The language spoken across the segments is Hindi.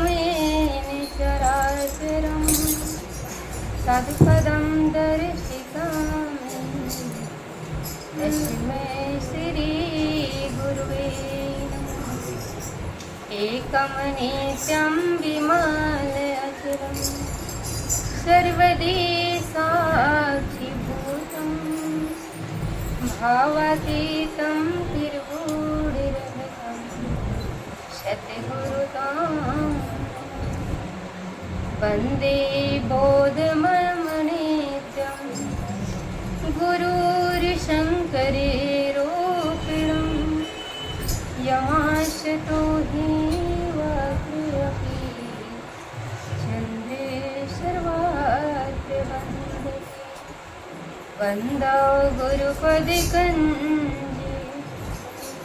मेने चराचरं तत्पदं दर्शिकामि तस्मै श्री गुरुवे नमः। एकं नित्यं विमलअचलं सर्वदी साक्षिभूतं भावातीतं तिरुगुरुरहतं सद्गुरुतां वन्दे बोधमनित्यं गुरुर्शङ्करेरोपिणं यमाशतो हि वक्रपि चन्द्रे सर्वात्र वन्दते वन्दो गुरुपदकञ्जे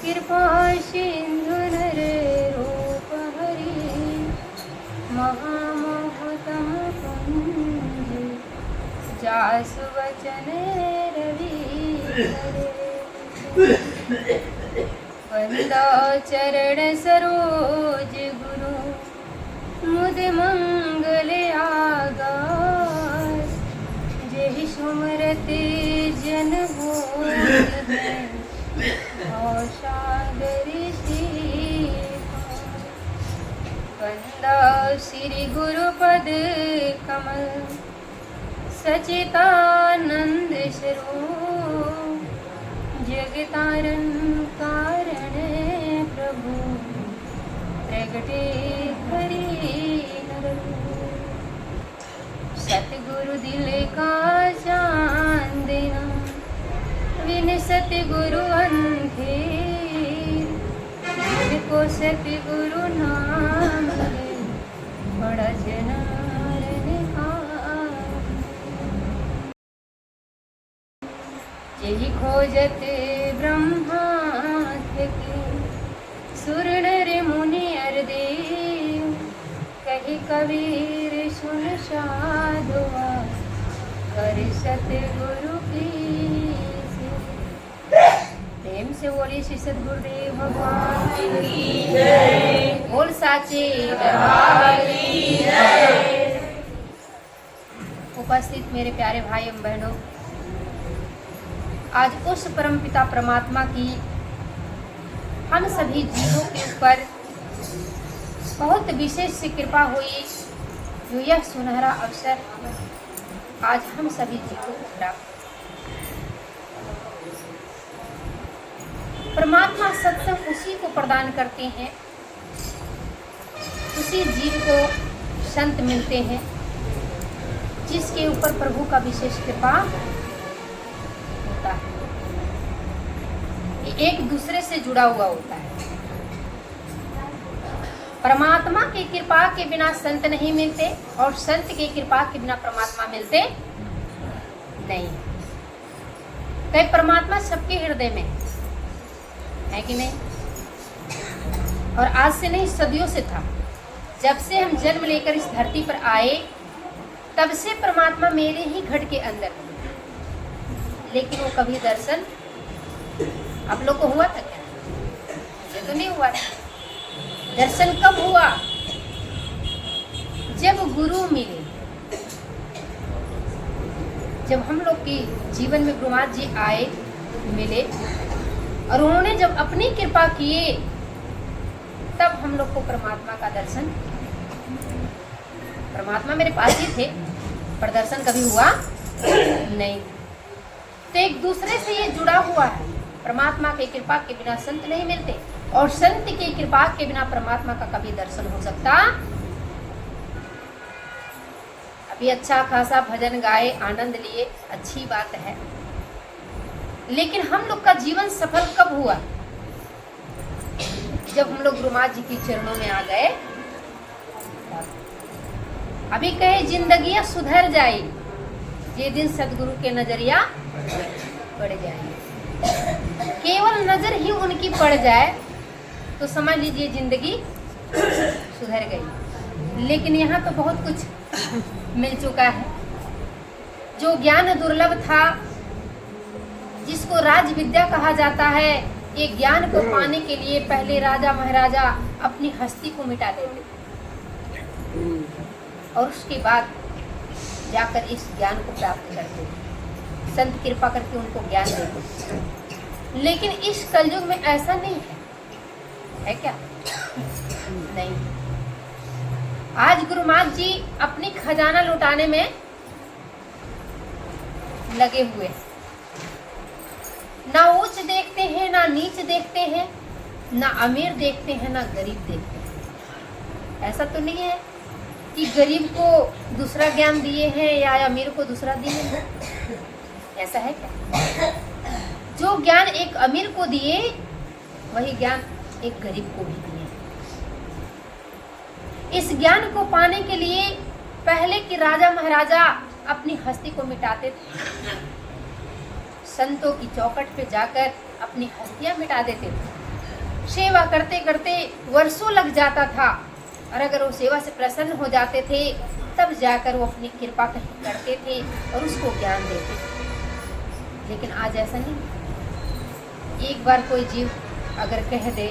कृपासिन्धुनरेरूपहरि महामोहतं पुञ्जे जासु वचने रविहरे वन्दो चरण सरोज गुरु मुद मंगल आगार जेहि सुमरते जन सागर वंदा श्री गुरुपद कमल सचितानंद स्वरूप जगतारण कारण प्रभु प्रगटे हरि सतगुरु दिल का चांदना विन सतगुरु अंधेर जिनको सतगुरु नाम ले बड़ा जनार्दन यही खोजत ब्रह्मा थके सुर नर मुनि अर देव कही कबीर सुन साधुआ कर सतगुरु की प्रेम से बोली श्री सतगुरुदेव भगवान की जय। बोल साचे दरबार की जय। उपस्थित मेरे प्यारे भाई एवं बहनों, आज उस परमपिता परमात्मा की हम सभी जीवों के ऊपर बहुत विशेष से कृपा हुई, जो यह सुनहरा अवसर आज हम सभी जीवों को प्राप्त। परमात्मा सत्संग उसी को प्रदान करते हैं, उसी जीव को संत मिलते हैं जिसके ऊपर प्रभु का विशेष कृपा होता है। ये एक दूसरे से जुड़ा हुआ होता है। परमात्मा की कृपा के बिना संत नहीं मिलते और संत की कृपा के बिना परमात्मा मिलते नहीं। कई परमात्मा सबके हृदय में है कि नहीं? और आज से नहीं, सदियों से था। जब से हम जन्म लेकर इस धरती पर आए तब से परमात्मा मेरे ही घट के अंदर है, लेकिन वो कभी दर्शन आप लोग को हुआ था क्या? ये तो नहीं हुआ। दर्शन कब हुआ? जब गुरु मिले, जब हम लोग के जीवन में गुरुनाथ जी आए, मिले और उन्होंने जब अपनी कृपा किए तब हम लोग को परमात्मा का दर्शन। परमात्मा मेरे पास ही थे पर दर्शन कभी हुआ नहीं। तो एक दूसरे से ये जुड़ा हुआ है। परमात्मा की कृपा के बिना संत नहीं मिलते और संत की कृपा के बिना परमात्मा का कभी दर्शन हो सकता। अभी अच्छा खासा भजन गाए, आनंद लिए, अच्छी बात है, लेकिन हम लोग का जीवन सफल कब हुआ? जब हम लोग गुरुनाथ जी के चरणों में आ गए। अभी कहे जिंदगी सुधर जाए, ये दिन सदगुरु के नजरिया पड़ जाए। केवल नजर ही उनकी पड़ जाए तो समझ लीजिए जिंदगी सुधर गई। लेकिन यहाँ तो बहुत कुछ मिल चुका है। जो ज्ञान दुर्लभ था, जिसको राज विद्या कहा जाता है, ये ज्ञान को पाने के लिए पहले राजा महाराजा अपनी हस्ती को मिटा देते। और उसके बाद जाकर इस ज्ञान को प्राप्त करते हैं। संत कृपा करके उनको ज्ञान देते हैं। लेकिन इस कलयुग में ऐसा नहीं है क्या? नहीं। आज गुरु महाराज जी अपनी खजाना लुटाने में लगे हुए हैं। ना ऊंच देखते हैं, ना नीच देखते हैं, ना अमीर देखते हैं, ना गरीब देखते हैं। ऐसा तो नहीं है कि गरीब को दूसरा ज्ञान दिए हैं या अमीर को दूसरा दिए हैं। ऐसा है क्या? जो ज्ञान एक अमीर को दिए वही ज्ञान एक गरीब को भी दिए। इस ज्ञान को पाने के लिए पहले के राजा महाराजा अपनी हस्ती को मिटाते थे। संतों की चौखट पे जाकर अपनी हस्तियां मिटा देते थे। सेवा करते करते वर्षों लग जाता था, और अगर वो सेवा से प्रसन्न हो जाते थे तब जाकर वो अपनी कृपा कहीं करते थे और उसको ज्ञान देते थे। लेकिन आज ऐसा नहीं। एक बार कोई जीव अगर कह दे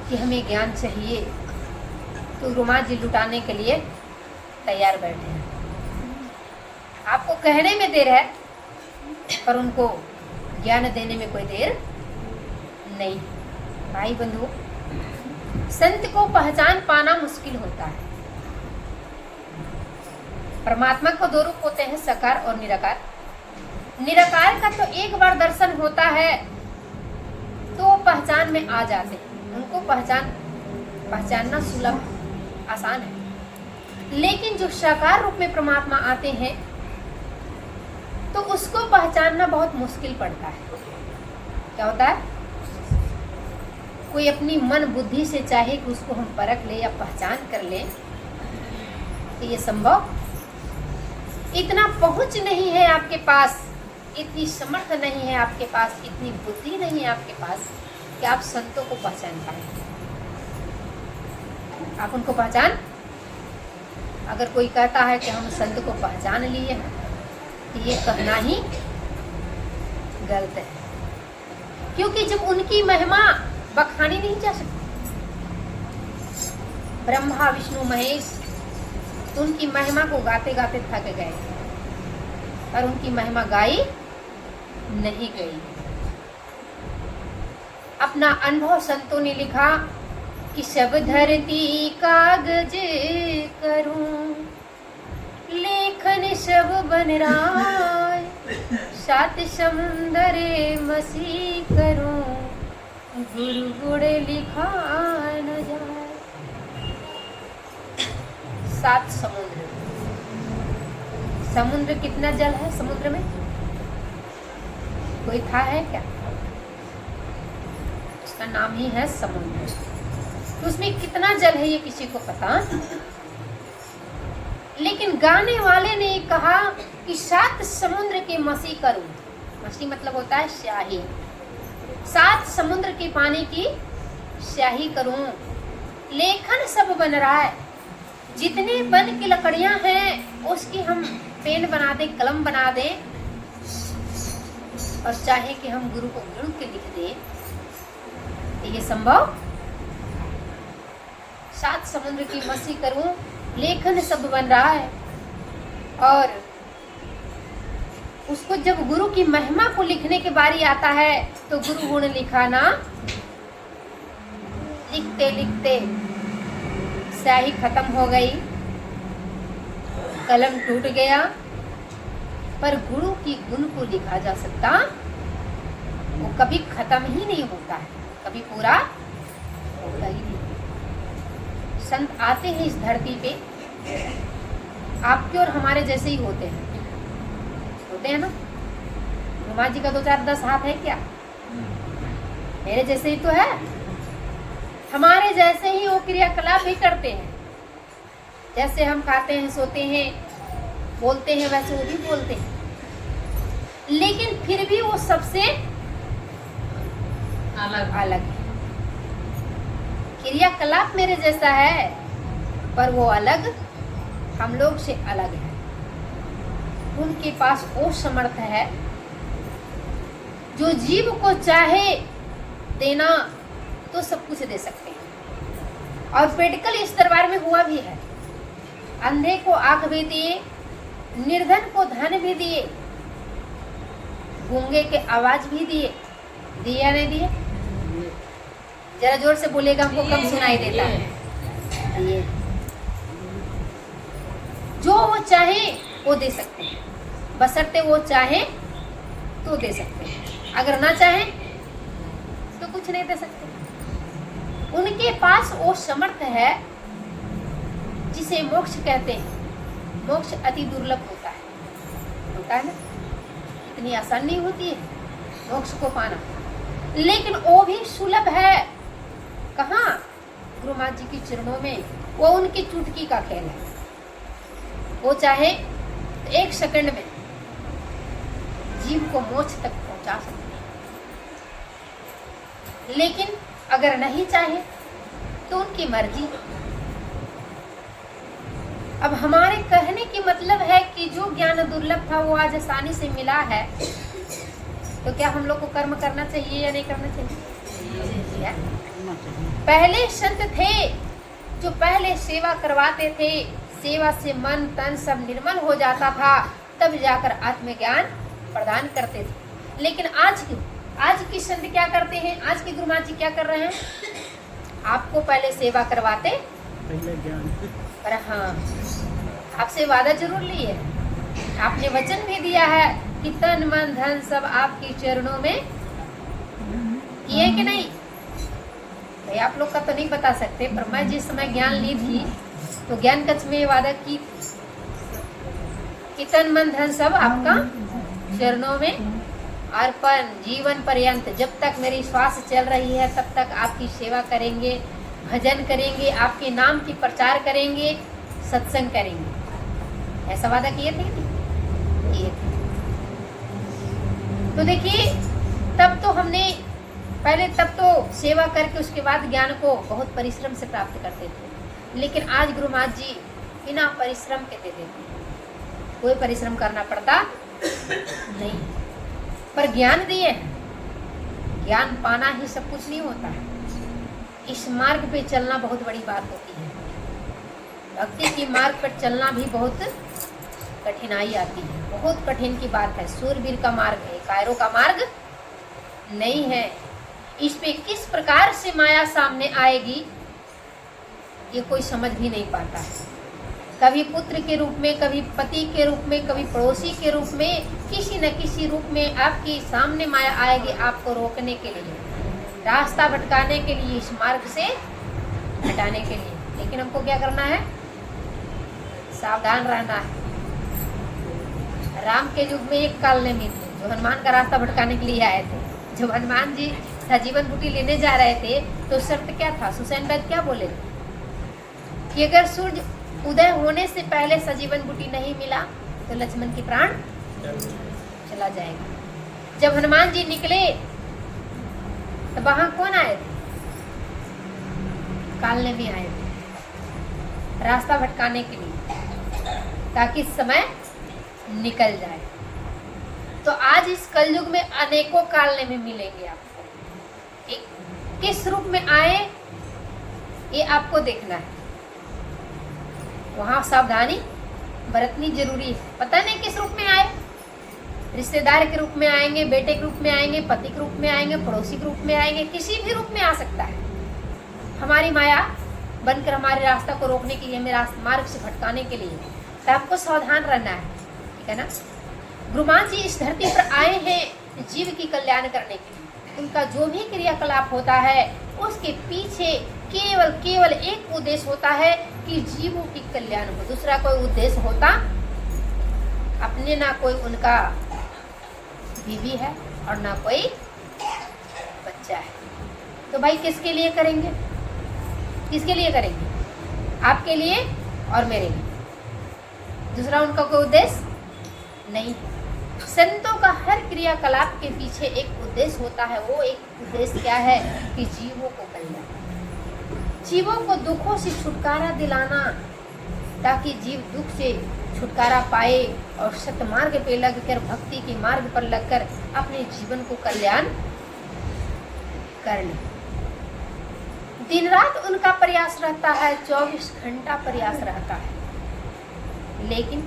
कि हमें ज्ञान चाहिए तो रुमाल जी लुटाने के लिए तैयार बैठे हैं। आपको कहने में देर है पर उनको ज्ञान देने में कोई देर नहीं। भाई बंधु, संत को पहचान पाना मुश्किल होता है। परमात्मा को दो रूप होते हैं, साकार और निराकार। निराकार का तो एक बार दर्शन होता है तो पहचान में आ जाते हैं। उनको पहचानना सुलभ आसान है। लेकिन जो साकार रूप में परमात्मा आते हैं तो उसको पहचानना बहुत मुश्किल पड़ता है। क्या होता है? कोई अपनी मन बुद्धि से चाहे कि उसको हम परख ले या पहचान कर ले तो ये संभव? इतना पहुंच नहीं है आपके पास, इतनी समर्थ नहीं है आपके पास, इतनी बुद्धि नहीं है आपके पास कि आप संतों को पहचान पाए। आप उनको पहचान, अगर कोई कहता है कि हम संत को पहचान लिए हैं तो ये कहना ही गलत है। क्योंकि जब उनकी महिमा बखानी नहीं जा सकती। ब्रह्मा विष्णु महेश तो उनकी महिमा को गाते गाते थक गए और उनकी महिमा गाई नहीं गई। अपना अनुभव संतों ने लिखा कि सब धरती कागज करूं, लेखन सब बन राय, सात समुंदर मसी करूं, गुरु गुड़ लिखा न जाए। सात समुद्र। समुद्र कितना जल है समुद्र में? कोई था है क्या? उसका नाम ही है समुद्र। तो उसमें कितना जल है ये किसी को पता? लेकिन गाने वाले ने कहा कि सात समुद्र के मसी करूं। मसी मतलब होता है स्याही। सात समुद्र के पानी की स्याही करूं, लेखन सब बन रहा है। जितने वन की लकड़ियां हैं उसकी हम पेन बना दें, कलम बना दें, और चाहे कि हम गुरु को गिण के लिख दें, ये संभव? सात समुद्र की मसी करूं, लेखन सब बन रहा है। और उसको जब गुरु की महिमा को लिखने की बारी आता है तो गुरु गुण लिखाना, लिखते लिखते स्याही खत्म हो गई, कलम टूट गया, पर गुरु की गुण को लिखा जा सकता वो कभी खत्म ही नहीं होता है, कभी पूरा होता ही नहीं। संत आते हैं इस धरती पे, आपके और हमारे जैसे ही होते हैं ना। उमा जी का 2-4-10 हाथ है क्या? मेरे जैसे ही तो है। हमारे जैसे ही वो क्रियाकलाप भी करते हैं। जैसे हम खाते हैं, सोते हैं, बोलते हैं, वैसे वो भी बोलते हैं। लेकिन फिर भी वो सबसे अलग है। क्रियाकलाप मेरे जैसा है पर वो अलग, हम लोग से अलग है। उनके पास वो समर्थ है जो जीव को चाहे देना तो सब कुछ दे सकते हैं। और पेडकल इस दरबार में हुआ भी है। अंधे को आंख भी दिए, निर्धन को धन भी दिए, गूंगे के आवाज भी दिए। दिया नहीं दिए? जरा जोर से बोलेगा, हमको कम सुनाई देता है। दिए। जो वो चाहे वो दे सकते हैं, बशर्ते वो चाहे तो दे सकते हैं, अगर ना चाहे तो कुछ नहीं दे सकते। उनके पास वो समर्थ है जिसे मोक्ष कहते हैं। मोक्ष अति दुर्लभ होता है ना, इतनी आसान नहीं होती है मोक्ष को पाना, लेकिन वो भी सुलभ है। कहाँ? गुरु महाराज जी के चरणों में। वो उनकी चुटकी का खेल है। वो चाहे तो 1 सेकंड में जीव को मोक्ष तक पहुंचा सकते हैं, लेकिन अगर नहीं चाहे तो उनकी मर्जी। अब हमारे कहने की मतलब है कि जो ज्ञान दुर्लभ था वो आज आसानी से मिला है, तो क्या हम लोग को कर्म करना चाहिए या नहीं करना चाहिए? पहले संत थे जो पहले सेवा करवाते थे, सेवा से मन तन सब निर्मल हो जाता था, तब जाकर आत्मज्ञान प्रदान करते थे। लेकिन आज की संत क्या करते हैं? आज के गुरु महाराज जी क्या कर रहे हैं? आपको पहले सेवा करवाते, पहले ज्ञान। पर हाँ, आपसे वादा जरूर लिए, आपने वचन भी दिया है कि तन मन धन सब आपके चरणों में किए कि नहीं? भाई आप लोग का तो नहीं बता सकते, पर मैं जिस समय ज्ञान ली थी तो ज्ञान कक्ष में वादा की कि तन मन धन सब आपका चरणों में अर्पण, जीवन पर्यंत, जब तक मेरी श्वास चल रही है तब तक आपकी सेवा करेंगे, भजन करेंगे, आपके नाम की प्रचार करेंगे, सत्संग करेंगे। ऐसा वादा किए थे कि नहीं? किए थे। तो देखिए, तब तो हमने पहले सेवा करके उसके बाद ज्ञान को बहुत परिश्रम से प्राप्त करते थे, लेकिन आज गुरु महाराज जी बिना परिश्रम के दे देते, कोई परिश्रम करना पड़ता नहीं, पर ज्ञान दिए। ज्ञान पाना ही सब कुछ नहीं होता है, इस मार्ग पे चलना बहुत बड़ी बात होती है। भक्ति की मार्ग पर चलना भी बहुत कठिनाई आती है, बहुत कठिन की बात है। सूरवीर का मार्ग है, कायरों का मार्ग नहीं है। इस पे किस प्रकार से माया सामने आएगी ये कोई समझ भी नहीं पाता है। कभी पुत्र के रूप में, कभी पति के रूप में, कभी पड़ोसी के रूप में, किसी न किसी रूप में आपके सामने माया आएगी, आपको रोकने के लिए, रास्ता भटकाने के लिए, इस मार्ग से हटाने के लिए। लेकिन हमको क्या करना है? सावधान रहना है। राम के युग में एक काल में थे जो हनुमान का रास्ता भटकाने के लिए आए थे। जब हनुमान जी सजीवन बूटी लेने जा रहे थे तो शर्त क्या था? सुसैन वैद्य क्या बोले कि अगर सूर्य उदय होने से पहले सजीवन बूटी नहीं मिला तो लक्ष्मण की प्राण चला जाएगा। जब हनुमान जी निकले तो वहां कौन आए थे? कालने भी आए थे, रास्ता भटकाने के लिए, ताकि समय निकल जाए। तो आज इस कलयुग में अनेकों कालने में मिलेंगे आपको। किस रूप में आए ये आपको देखना है, वहां सावधानी बरतनी जरूरी है। पता नहीं किस रूप में आए, रिश्तेदार के रूप में आएंगे, बेटे के रूप में आएंगे, पति के रूप में आएंगे, पड़ोसी के रूप में आएंगे, किसी भी रूप में आ सकता है। हमारी माया बनकर हमारे रास्ता को रोकने के लिए, हमें मार्ग से भटकाने के लिए, तो आपको सावधान रहना है, ठीक है ना। गुरु महाराज जी इस धरती पर आए हैं जीव की कल्याण करने के लिए। उनका जो भी क्रियाकलाप होता है उसके पीछे केवल एक उद्देश्य होता है कि जीवों की कल्याण हो, दूसरा कोई उद्देश्य होता अपने, ना कोई उनका बीवी है और ना कोई बच्चा है। तो भाई किसके लिए करेंगे? किसके लिए करेंगे? आपके लिए और मेरे लिए, दूसरा उनका कोई उद्देश्य नहीं है। संतों का हर क्रियाकलाप के पीछे एक उद्देश्य होता है। वो एक उद्देश्य क्या है? कि जीवों को कल्याण, जीवों को दुखों से छुटकारा दिलाना, ताकि जीव दुख से छुटकारा पाए और सतमार्ग पे लगकर, भक्ति के मार्ग पर लगकर अपने जीवन को कल्याण कर ले। दिन रात उनका प्रयास रहता है, 24 घंटा प्रयास रहता है। लेकिन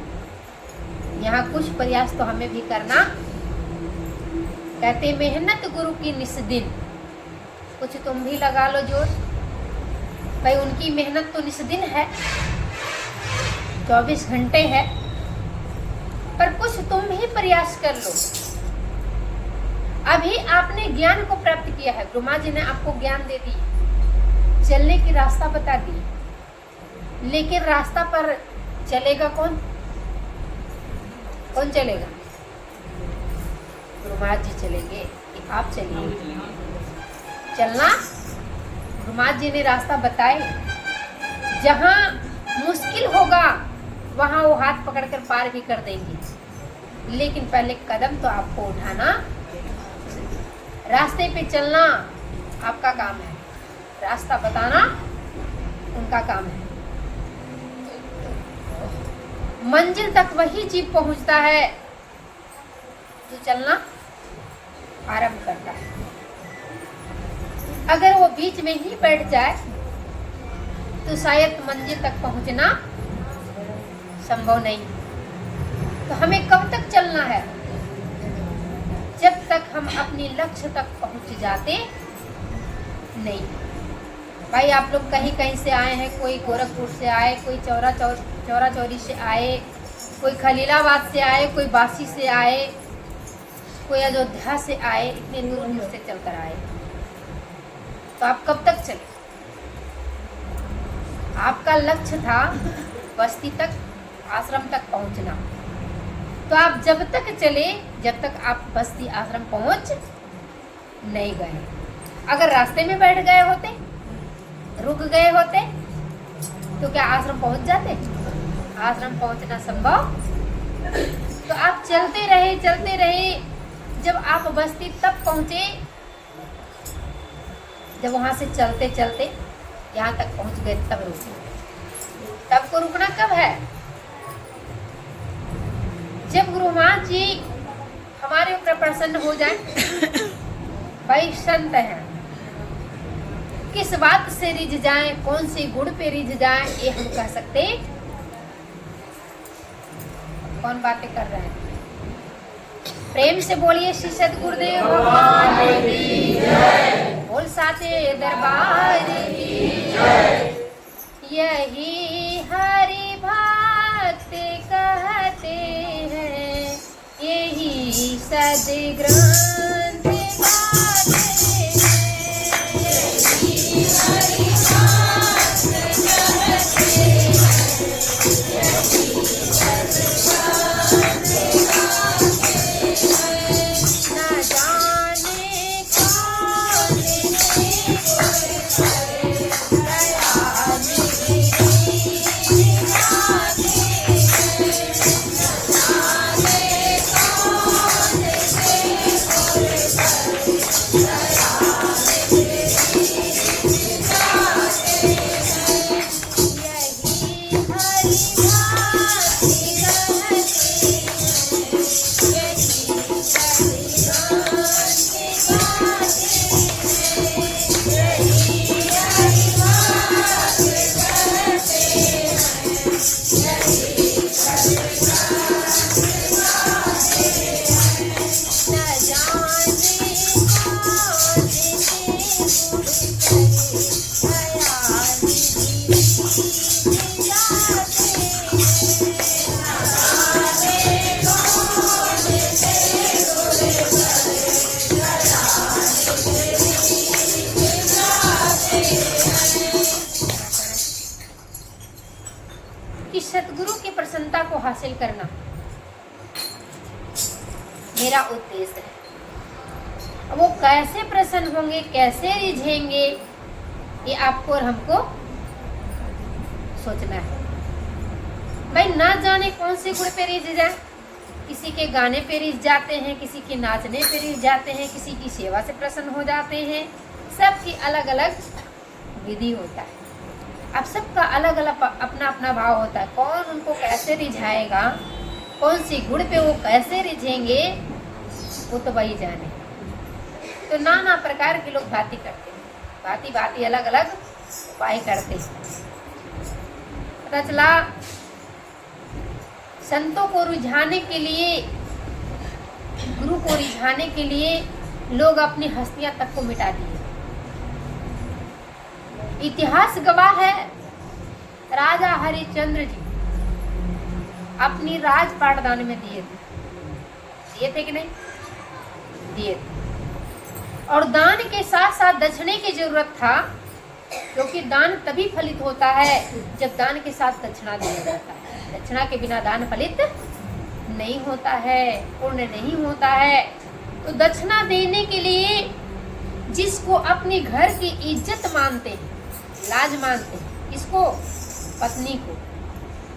यहाँ कुछ प्रयास तो हमें भी करना। कहते मेहनत गुरु की निस्दिन, कुछ तुम भी लगा लो जोर। भाई उनकी मेहनत तो निस्दिन है, 24 घंटे है, पर कुछ तुम भी प्रयास कर लो। अभी आपने ज्ञान को प्राप्त किया है, ब्रह्मा जी ने आपको ज्ञान दे दी, चलने की रास्ता बता दी, लेकिन रास्ता पर चलेगा कौन? कौन चलेगा? ब्रह्मा जी चलेंगे कि आप चलेंगे? चलना ब्रह्मा जी ने रास्ता बताए। जहां मुश्किल होगा वहां वो हाथ पकड़कर पार भी कर देंगे, लेकिन पहले कदम तो आपको उठाना। रास्ते पे चलना आपका काम है, रास्ता बताना उनका काम है। मंजिल तक वही जीव पहुंचता है जो चलना आरंभ करता है। अगर वो बीच में ही बैठ जाए तो शायद मंजिल तक पहुंचना संभव नहीं। तो हमें कब तक चलना है? जब तक हम अपने लक्ष्य तक पहुंच जाते नहीं। भाई आप लोग कहीं कहीं से आए हैं, कोई गोरखपुर से आए, कोई चौरा चौरी से आए, कोई खलीलाबाद से आए, कोई बासी से आए, कोई अयोध्या से आए, इतने दूर दूर से चलकर आए। तो आप कब तक चले? आपका लक्ष्य था बस्ती तक, आश्रम तक पहुंचना। तो आप जब तक चले जब तक आप बस्ती आश्रम पहुंच नहीं गए। अगर रास्ते में बैठ गए होते, रुक गए होते, तो क्या आश्रम पहुंच जाते? आश्रम पहुंचना संभव। तो आप चलते रहे। जब आप बस्ती तब पहुंचे जब वहां से चलते चलते यहाँ तक पहुंच गए, तब रुके। तब को रुकना कब है? जब गुरुमा जी हमारे ऊपर प्रसन्न हो जाए। भाई संत हैं, किस बात से रिझ जाए, कौन से गुण पे रिझ जाए, ये हम कह सकते। कौन बातें कर रहे हैं? प्रेम से बोलिए श्री सद्गुरुदेव भगवान की जय। बोल साचे दरबार की जय। यही हरि भक्त कहते हैं, यही सद्ग्रंथ गाते हैं, यही हरि भक्त कहते हैं, यही सद्ग्रंथ गाते हैं। न जाने कौन सतगुरु की प्रसन्नता को हासिल करना मेरा उद्देश्य है। वो कैसे प्रसन्न होंगे, कैसे रिझेंगे, ये आपको और हमको सोचना है। भाई ना जाने कौन से गुण पे रिझ जाए। किसी के गाने पे रिझ जाते हैं, किसी के नाचने पे रिझ जाते हैं, किसी की सेवा से प्रसन्न हो जाते हैं। सबकी अलग अलग विधि होता है। अब सबका अलग अलग अपना अपना भाव होता है। कौन उनको कैसे रिझाएगा, कौन सी गुण पे वो कैसे रिझेंगे, वो तो वही जाने। तो नाना प्रकार के लोग भांति करते हैं, भांति भांति अलग अलग उपाय करते। पता चला संतों को रिझाने के लिए, गुरु को रिझाने के लिए लोग अपनी हस्तियां तक को मिटा दिए। इतिहास गवाह है, राजा हरिश्चंद्र जी अपनी राजपाट दान में दिए थे कि नहीं? दिए थे। और दान के साथ साथ दक्षिणे की जरूरत था, क्योंकि दान तभी फलित होता है जब दान के साथ दक्षिणा दिया जाता है। दक्षिणा के बिना दान फलित नहीं होता है, पूर्ण नहीं होता है। तो दक्षिणा देने के लिए जिसको अपने घर की इज्जत मानते हैं, लाज मानते हैं, किसको? पत्नी को।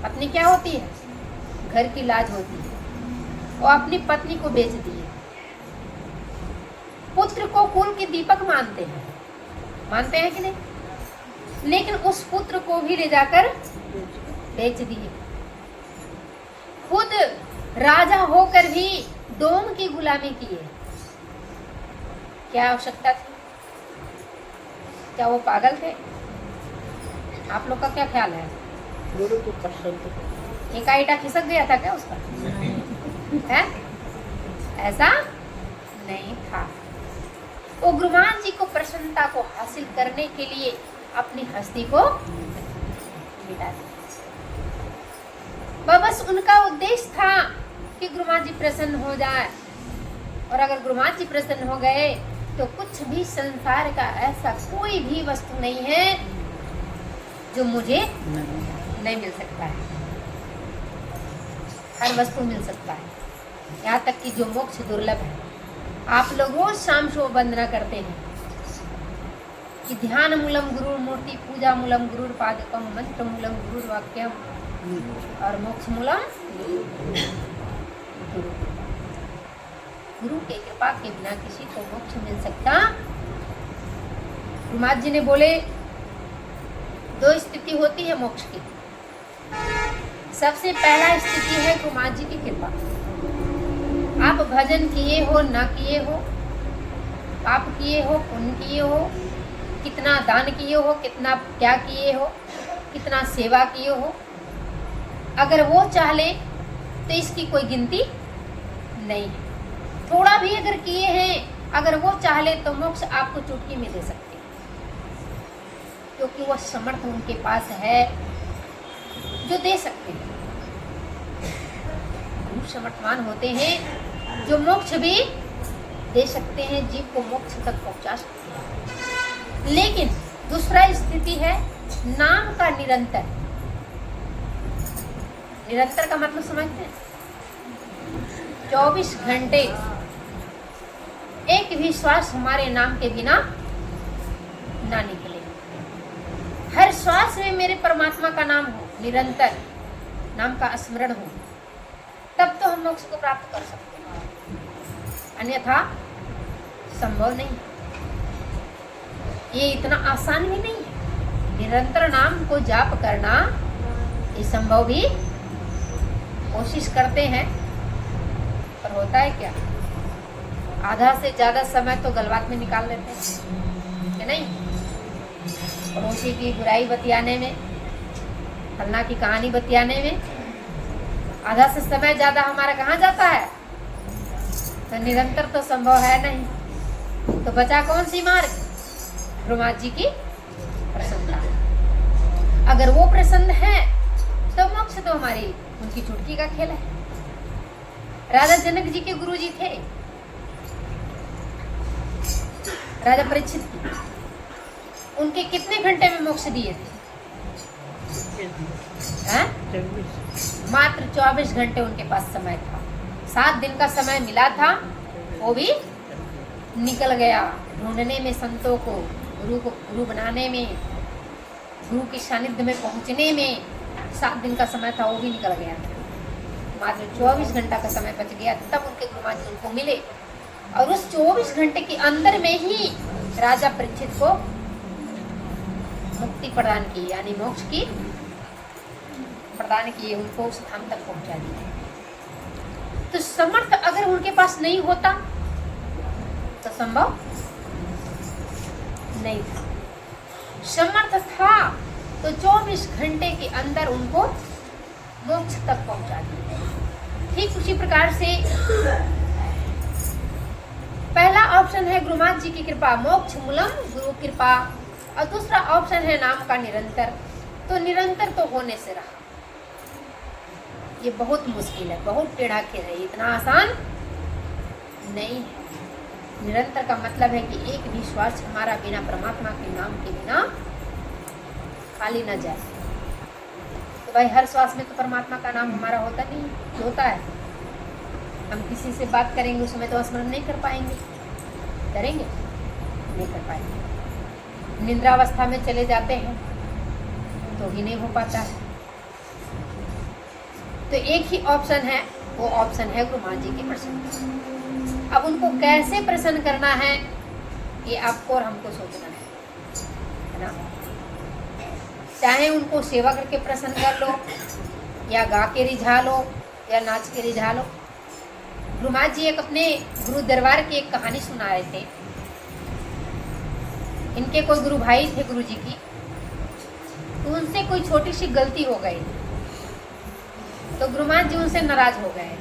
पत्नी क्या होती है? घर की लाज होती है। और अपनी पत्नी को बेच दिए। पुत्र को कुल के दीपक मानते हैं, मानते हैं कि नहीं? लेकिन उस पुत्र को भी ले जाकर बेच दिए। खुद राजा होकर भी डोम की गुलामी किए। क्या आवश्यकता थी? क्या वो पागल थे? आप लोग का क्या ख्याल है? गुरु को पसंद एक आईटा खिसक गया था क्या उसका? है? ऐसा नहीं था। उग्रवान जी को प्रसन्नता को हासिल करने के लिए अपनी हस्ती को मिटा दिया। बस उनका उद्देश्य था कि गुरुमान जी प्रसन्न हो जाए। और अगर गुरुमान जी प्रसन्न हो गए तो कुछ भी संसार का ऐसा कोई भी वस्तु नहीं है जो मुझे नहीं मिल सकता है। हर वस्तु मिल सकता है, यहाँ तक कि जो मोक्ष दुर्लभ है। आप लोग रोज शाम को वंदना करते हैं कि ध्यान मूलम गुरु मूर्ति, पूजा मूलम गुरु पादकम, मंत्र मूलम गुरु वाक्यम और मोक्ष मूलम गुरु। गुरु के कृपा के बिना किसी को मोक्ष मिल सकता। गुरुमात जी ने बोले 2 स्थिति होती है मोक्ष की। सबसे पहला स्थिति है गुरुमात जी की कृपा। आप भजन किए हो ना किए हो, पाप किए हो पुण्य किए हो, कितना दान किए हो, कितना क्या किए हो, कितना सेवा किए हो, अगर वो चाह ले तो इसकी कोई गिनती नहीं है। थोड़ा भी अगर किए हैं, अगर वो चाह ले तो मोक्ष आपको चुटकी में दे सकते, क्योंकि वह समर्थ उनके पास है जो दे सकते हैं। गुरु समर्थवान होते हैं जो मोक्ष भी दे सकते हैं, जीव को मोक्ष तक पहुंचा सकते हैं। लेकिन दूसरा स्थिति है नाम का निरंतर। निरंतर का मतलब समझते हैं? 24 घंटे एक भी श्वास हमारे नाम के बिना ना निकले। हर श्वास में मेरे परमात्मा का नाम हो, निरंतर नाम का स्मरण हो, तब तो हम मोक्ष को प्राप्त कर सकते हैं, अन्यथा संभव नहीं। ये इतना आसान भी नहीं है। निरंतर नाम को जाप करना ये संभव भी कोशिश करते हैं, पर होता है क्या? आधा से ज्यादा समय तो गलबात में निकाल लेते हैं, कि नहीं? पड़ोसी की बुराई बतियाने में, फलना की कहानी बतियाने में आधा से समय ज्यादा हमारा कहाँ जाता है? तो निरंतर तो संभव है नहीं। तो बचा कौन सी मार्ग? गुरुमात जी की प्रसन्नता। अगर वो प्रसन्न है तो मोक्ष तो हमारी उनकी चुटकी का खेल है। राजा जनक जी के गुरु जी थे राजा परीक्षित की, उनके कितने घंटे में मोक्ष दिए थे? मात्र 24 घंटे उनके पास समय था। 7 दिन का समय मिला था, वो भी निकल गया। ढूंढने में संतों को, गुरु बनाने में, गुरु के सानिध्य में पहुंचने में 7 दिन का समय था, वो भी निकल गया। मात्र 24 घंटा का समय बच गया, तब उनके गुरुमान जी उनको मिले। और उस 24 घंटे के अंदर में ही राजा परीक्षित को मुक्ति प्रदान की, यानी मोक्ष की प्रदान किए, उनको उस धाम तक पहुंचा दिया। तो समर्थ अगर उनके पास नहीं होता तो संभव नहीं था। समर्थ था तो 24 घंटे के अंदर उनको मोक्ष तक पहुंचा दिया। ठीक उसी प्रकार से पहला ऑप्शन है गुरुमात जी की कृपा, मोक्ष मूलम गुरु कृपा, और दूसरा ऑप्शन है नाम का निरंतर। तो निरंतर तो होने से रहा, ये बहुत मुश्किल है, बहुत टेढ़ा खेल है, इतना आसान नहीं है। निरंतर का मतलब है कि एक भी श्वास हमारा बिना परमात्मा के नाम के बिना खाली न जाए। तो भाई हर श्वास में तो परमात्मा का नाम हमारा होता नहीं, होता है। हम किसी से बात करेंगे उस समय तो स्मरण नहीं कर पाएंगे, करेंगे नहीं कर पाएंगे। निद्रावस्था में चले जाते हैं तो भी नहीं हो पाता है। तो एक ही ऑप्शन है, वो ऑप्शन है गुरु माँ जी के प्रसन्न। अब उनको कैसे प्रसन्न करना है ये आपको और हमको सोचना है ना। चाहे उनको सेवा करके प्रसन्न कर लो, या गा के रिझा लो, या नाच के रिझा लो। गुरु माँ जी एक अपने गुरु दरबार की एक कहानी सुना रहे थे। इनके कोई गुरु भाई थे गुरु जी की, तो उनसे कोई छोटी सी गलती हो गई तो गुरु माँ जी उनसे नाराज हो गए।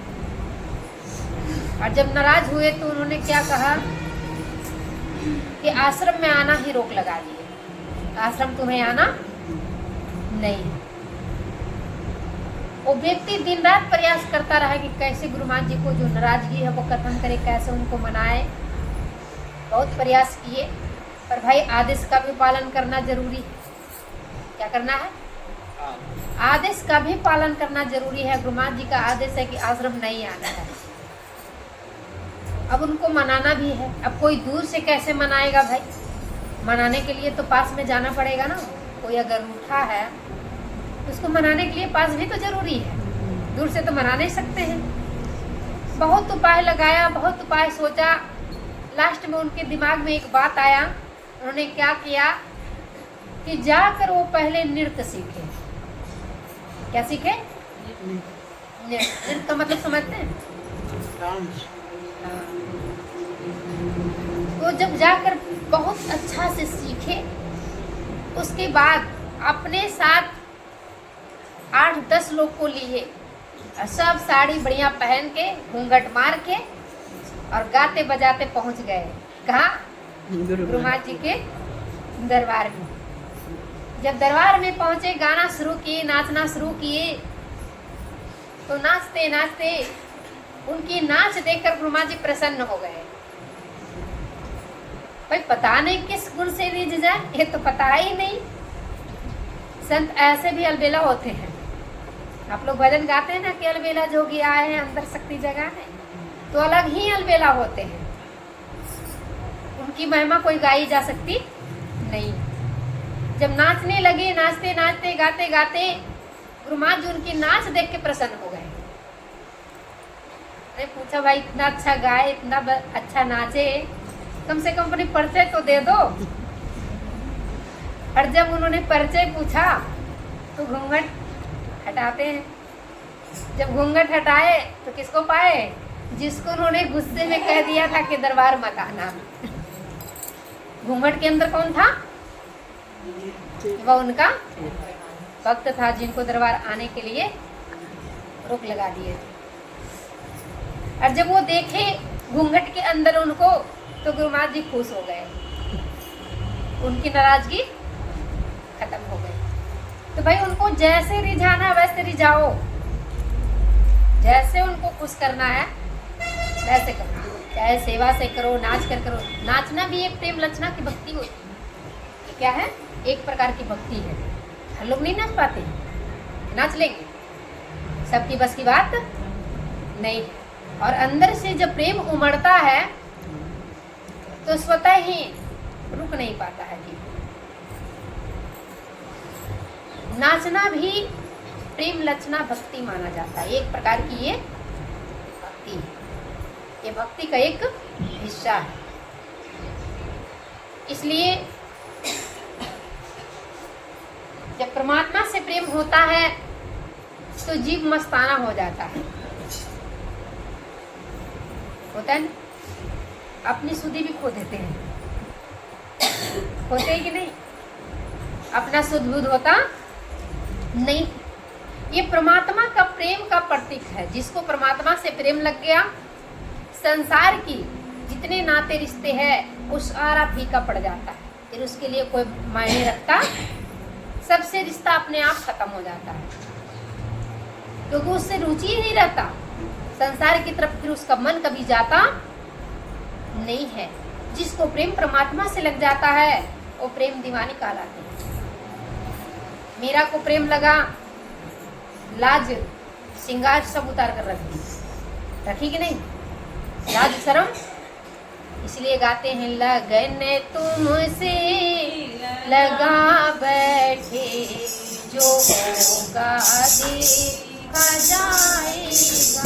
और जब नाराज हुए तो उन्होंने क्या कहा कि आश्रम में आना ही रोक लगा दिए, आश्रम तुम्हें आना नहीं। वो व्यक्ति दिन रात प्रयास करता रहा कि कैसे गुरु माँ जी को जो नाराजगी है वो खत्म करे, कैसे उनको मनाए। बहुत प्रयास किए, पर भाई आदेश का भी पालन करना जरूरी है। क्या करना है? आदेश का भी पालन करना जरूरी है। गुरु माँ जी का आदेश है कि आश्रम नहीं आना है। अब उनको मनाना भी है। अब कोई दूर से कैसे मनाएगा भाई? मनाने के लिए तो पास में जाना पड़ेगा ना। कोई अगर रूठा है तो उसको मनाने के लिए पास भी तो जरूरी है, दूर से तो मना नहीं सकते हैं। बहुत उपाय लगाया, बहुत उपाय सोचा, लास्ट में उनके दिमाग में एक बात आया। उन्होंने क्या किया कि जाकर वो पहले नृत्य सीखे। क्या सीखे? नृत्य का मतलब समझते हैं? डांस। तो जब जाकर बहुत अच्छा से सीखे, उसके बाद अपने साथ 8-10 लोग को लिए, सब साड़ी बढ़िया पहन के घूंघट मार के और गाते बजाते पहुंच गए। कहाँ? गुरु माँ जी के दरबार में। जब दरबार में पहुंचे, गाना शुरू किए, नाचना शुरू किए, तो नाचते नाचते उनकी नाच देखकर गुरु माँ जी प्रसन्न हो गए। भाई पता नहीं किस गुण से रिझ जाए, ये तो पता ही नहीं। संत ऐसे भी अलबेला होते हैं। आप लोग भजन गाते हैं ना कि अलबेला जोगी आए हैं, अंदर शक्ति जगह है, तो अलग ही अलबेला होते हैं। उनकी महिमा कोई गाई जा सकती नहीं। जब नाचने लगे, नाचते नाचते गाते गाते गुरु माँ जी उनकी नाच देख के प्रसन्न हो गए। अरे पूछा भाई इतना अच्छा गाए, इतना अच्छा नाचे, कम से कम अपनी परिचय तो दे दो। और जब उन्होंने परिचय पूछा तो घूंघट हटाते हैं। जब घूंघट हटाए तो किसको पाए? जिसको उन्होंने गुस्से में कह दिया था कि दरबार मत आना। घूंघट के अंदर कौन था? वह उनका भक्त था, जिनको दरबार आने के लिए रोक लगा दिए थे। और जब वो देखे घूंघट के अंदर उनको, तो गुरु माँ जी खुश हो गए, उनकी नाराजगी खत्म हो गई। तो भाई उनको जैसे रिझाना वैसे रिझाओ, जैसे उनको खुश करना है वैसे करो। चाहे सेवा से करो, नाच कर करो। नाचना भी एक प्रेम लक्षणा की भक्ति होती है। क्या है? एक प्रकार की भक्ति है। हर लोग नहीं नाच पाते, नाच लेंगे, सबकी बस की बात नहीं है। और अंदर से जब प्रेम उमड़ता है तो स्वतः ही रुक नहीं पाता है जी। नाचना भी प्रेम लक्षणा भक्ति माना जाता है। एक प्रकार की ये भक्ति है, ये भक्ति का एक हिस्सा है। इसलिए जब परमात्मा से प्रेम होता है तो जीव मस्ताना हो जाता है। होता है ना? अपनी सुधि भी खो देते हैं, होते हैं कि नहीं? अपना शुद्ध बुद्ध होता नहीं। ये परमात्मा का प्रेम का प्रतीक है। जिसको परमात्मा से प्रेम लग गया, संसार की जितने नाते रिश्ते हैं वो सारा फीका पड़ जाता है, फिर उसके लिए कोई मायने रखता, सबसे रिश्ता अपने आप खत्म हो जाता है, क्योंकि उससे रुचि ही नहीं रहता संसार की तरफ, फिर उसका मन कभी जाता नहीं है। जिसको प्रेम परमात्मा से लग जाता है वो प्रेम दीवानी कहलाते हैं। मीरा को प्रेम लगा, लाज श्रृंगार सब उतार कर रख दी, रखी कि नहीं, लाज शर्म, इसलिए गाते हैं लगन तुमसे लगा बैठे, जो होगा देखा जाएगा।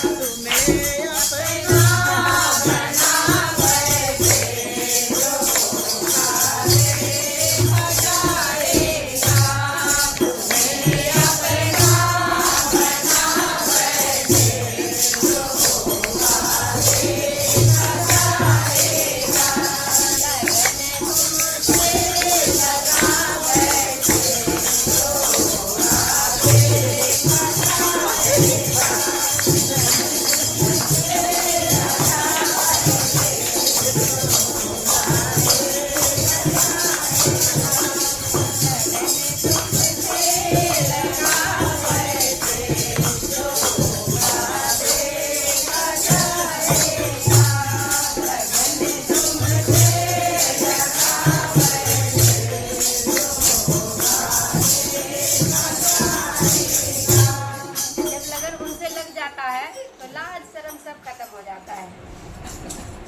तुम्हें अपना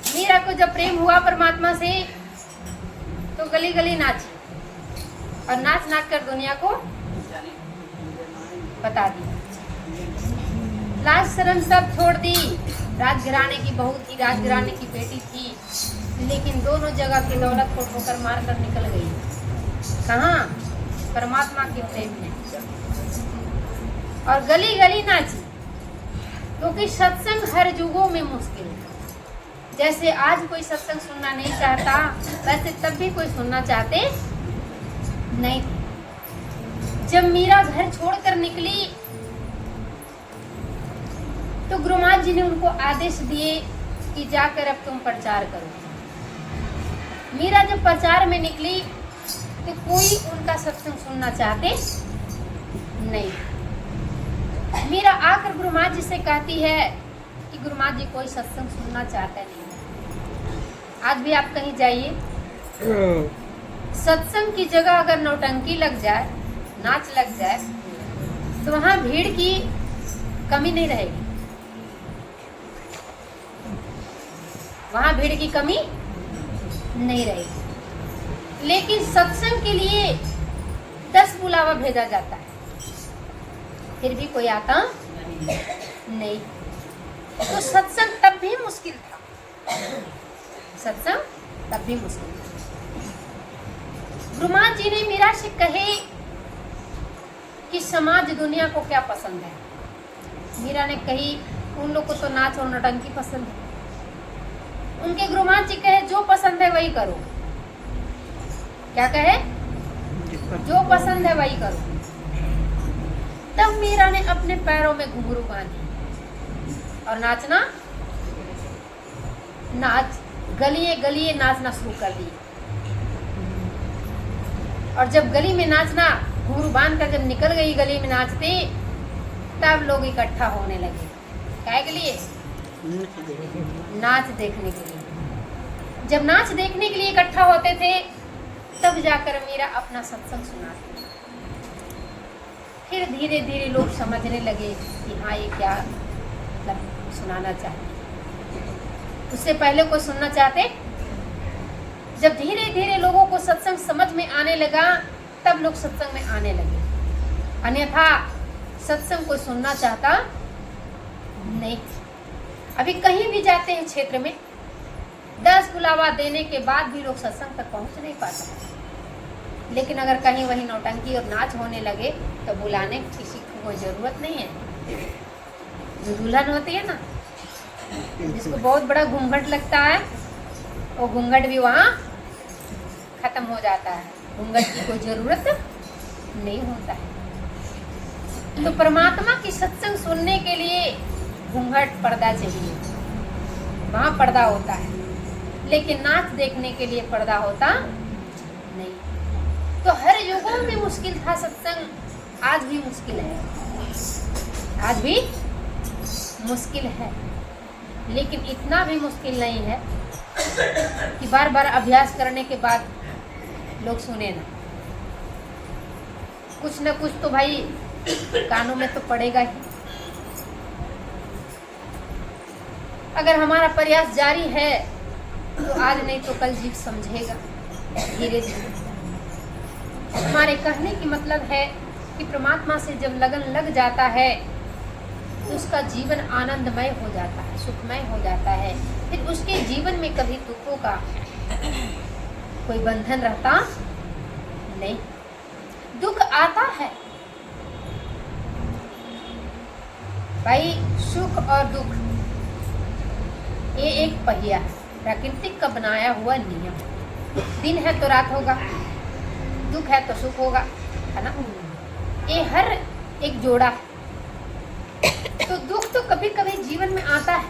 मीरा को जब प्रेम हुआ परमात्मा से तो गली गली नाची और नाच नाच कर दुनिया को बता दिया। लाज शर्म सब छोड़ दी। राजघराने की बहू थी, राजघराने की बेटी थी, लेकिन दोनों जगह की दौलत को ठोकर मार कर निकल गई। कहाँ? परमात्मा के प्रेम में। और गली गली नाची, क्योंकि सत्संग हर युगों में मुश्किल है। जैसे आज कोई सत्संग सुनना नहीं चाहता, वैसे तब भी कोई सुनना चाहते नहीं थे। जब मीरा घर छोड़कर निकली तो गुरु महाराज जी ने उनको आदेश दिए कि जाकर अब तुम प्रचार करो। मीरा जब प्रचार में निकली तो कोई उनका सत्संग सुनना चाहते नहीं। मीरा आकर गुरु महाराज जी से कहती है कि गुरु महाराज जी कोई सत्संग सुनना चाहता नहीं। आज भी आप कहीं जाइए, सत्संग की जगह अगर नौटंकी लग जाए, नाच लग जाए, तो वहां भीड़ की कमी नहीं रहेगी। वहां भीड़ की कमी नहीं रहेगी। लेकिन सत्संग के लिए 10 बुलावा भेजा जाता है, फिर भी कोई आता नहीं। तो सत्संग तब भी मुश्किल था। सत्संग तब भी मुश्किल था। गुरु महाराज जी ने मीरा से कहे कि समाज दुनिया को क्या पसंद है। मीरा ने कही उन लोग को तो नाच और नौटंकी पसंद है। उनके गुरु महाराज जी कहे जो पसंद है वही करो। क्या कहे? जो पसंद है वही करो। तब मीरा ने अपने पैरों में घुंघरू बांधी और नाचना, नाच गलिए गलिए नाचना शुरू कर दिए। और जब गली में नाचना घुंघरू बांध कर जब निकल गई गली में नाचते, तब लोग इकट्ठा होने लगे। क्या के लिए? नाच देखने के लिए। जब नाच देखने के लिए इकट्ठा होते थे, तब जाकर मीरा अपना सत्संग सुनाती। फिर धीरे धीरे लोग समझने लगे कि हाँ ये क्या मतलब सुनाना चाहते। उससे पहले कोई सुनना चाहते। जब धीरे धीरे लोगों को सत्संग समझ में आने लगा, तब लोग सत्संग में आने लगे। अन्यथा सत्संग कोई सुनना चाहता नहीं। अभी कहीं भी जाते हैं क्षेत्र में, 10 बुलावा देने के बाद भी लोग सत्संग तक पहुंच नहीं पाते। लेकिन अगर कहीं वही नौटंकी और नाच होने लगे तो बुलाने किसी को कोई जरूरत नहीं है। जो दुल्हन होती है ना, जिसको बहुत बड़ा घूंघट लगता है, वो घूंघट भी वहाँ खत्म हो जाता है। घूंघट की कोई जरूरत नहीं होता है। तो परमात्मा की सत्संग सुनने के लिए घूंघट पर्दा चाहिए, वहाँ पर्दा होता है। लेकिन नाच देखने के लिए पर्दा होता नहीं। तो हर युगों में मुश्किल था सत्संग, आज भी मुश्किल है। आज भी मुश्किल है, लेकिन इतना भी मुश्किल नहीं है कि बार बार अभ्यास करने के बाद लोग सुने ना। कुछ न कुछ तो भाई कानों में तो पड़ेगा ही। अगर हमारा प्रयास जारी है तो आज नहीं तो कल जीव समझेगा धीरे धीरे। हमारे कहने की मतलब है कि परमात्मा से जब लगन लग जाता है तो उसका जीवन आनंदमय हो जाता है, सुखमय हो जाता है। फिर उसके जीवन में कभी दुखों का कोई बंधन रहता नहीं। दुख आता है भाई, सुख और दुख ये एक पहिया है, प्रकृति का बनाया हुआ नियम। दिन है तो रात होगा, दुख है तो सुख होगा, है ना। ये हर एक जोड़ा है। तो दुख तो कभी कभी जीवन में आता है,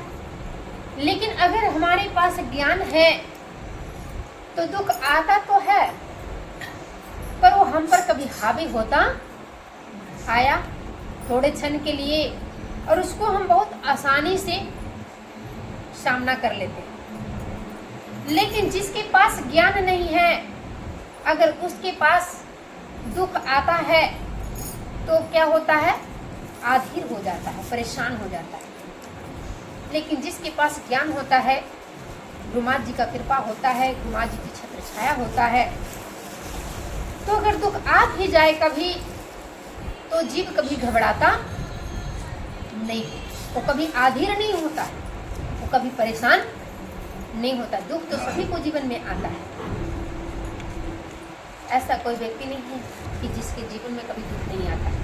लेकिन अगर हमारे पास ज्ञान है तो दुख आता तो है, पर वो हम पर कभी हावी होता आया थोड़े क्षण के लिए, और उसको हम बहुत आसानी से सामना कर लेते हैं। लेकिन जिसके पास ज्ञान नहीं है, अगर उसके पास दुख आता है तो क्या होता है, आधीर हो जाता है, परेशान हो जाता है। लेकिन जिसके पास ज्ञान होता है, गुरु महाराज जी का कृपा होता है, गुरु महाराज जी की छत्र छाया होता है, तो अगर दुख आ भी जाए कभी तो जीव कभी घबराता नहीं, वो कभी आधीर नहीं होता, वो कभी परेशान नहीं होता। दुख तो सभी को जीवन में आता है, ऐसा कोई व्यक्ति नहीं है कि जिसके जीवन में कभी दुख नहीं आता है।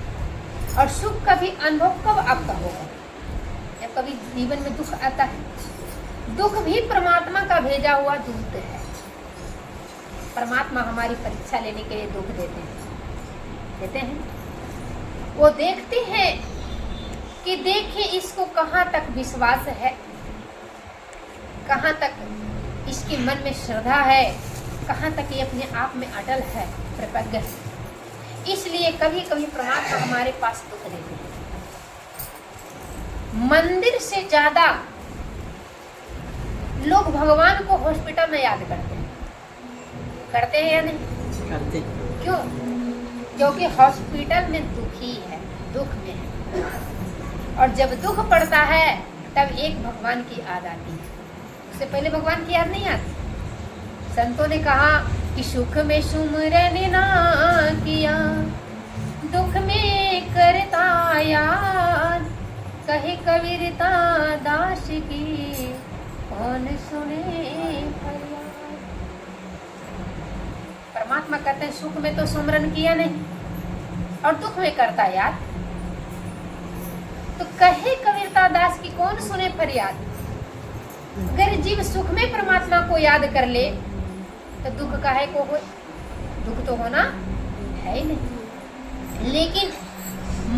और सुख का भी अनुभव कब आपका होगा? जब कभी जीवन में दुख आता है। दुख भी परमात्मा का भेजा हुआ दूत है। परमात्मा हमारी परीक्षा लेने के लिए दुख देते हैं। वो देखते हैं कि देखिए इसको कहाँ तक विश्वास है, कहाँ तक इसके मन में श्रद्धा है, कहाँ तक ये अपने आप में अटल है, प्रपज्ञ है। इसलिए कभी कभी परमात्मा हमारे पास दुख देते हैं। मंदिर से ज्यादा लोग भगवान को हॉस्पिटल में याद करते हैं या नहीं करते? क्यों? क्योंकि हॉस्पिटल में दुखी है, दुख में है, और जब दुख पड़ता है तब एक भगवान की याद आती है, उससे पहले भगवान की याद नहीं आती। संतों ने कहा कि सुख में सुमरन ना किया, दुख में करता याद, कहे कबीरता दास की कौन सुने फरियाद। परमात्मा कहते हैं सुख में तो सुमरन किया नहीं और दुख में करता याद, तो कहे कबीरता दास की कौन सुने फरियाद। अगर जीव सुख में परमात्मा को याद कर ले तो दुख काहे को हो? दुख तो होना है ही नहीं। लेकिन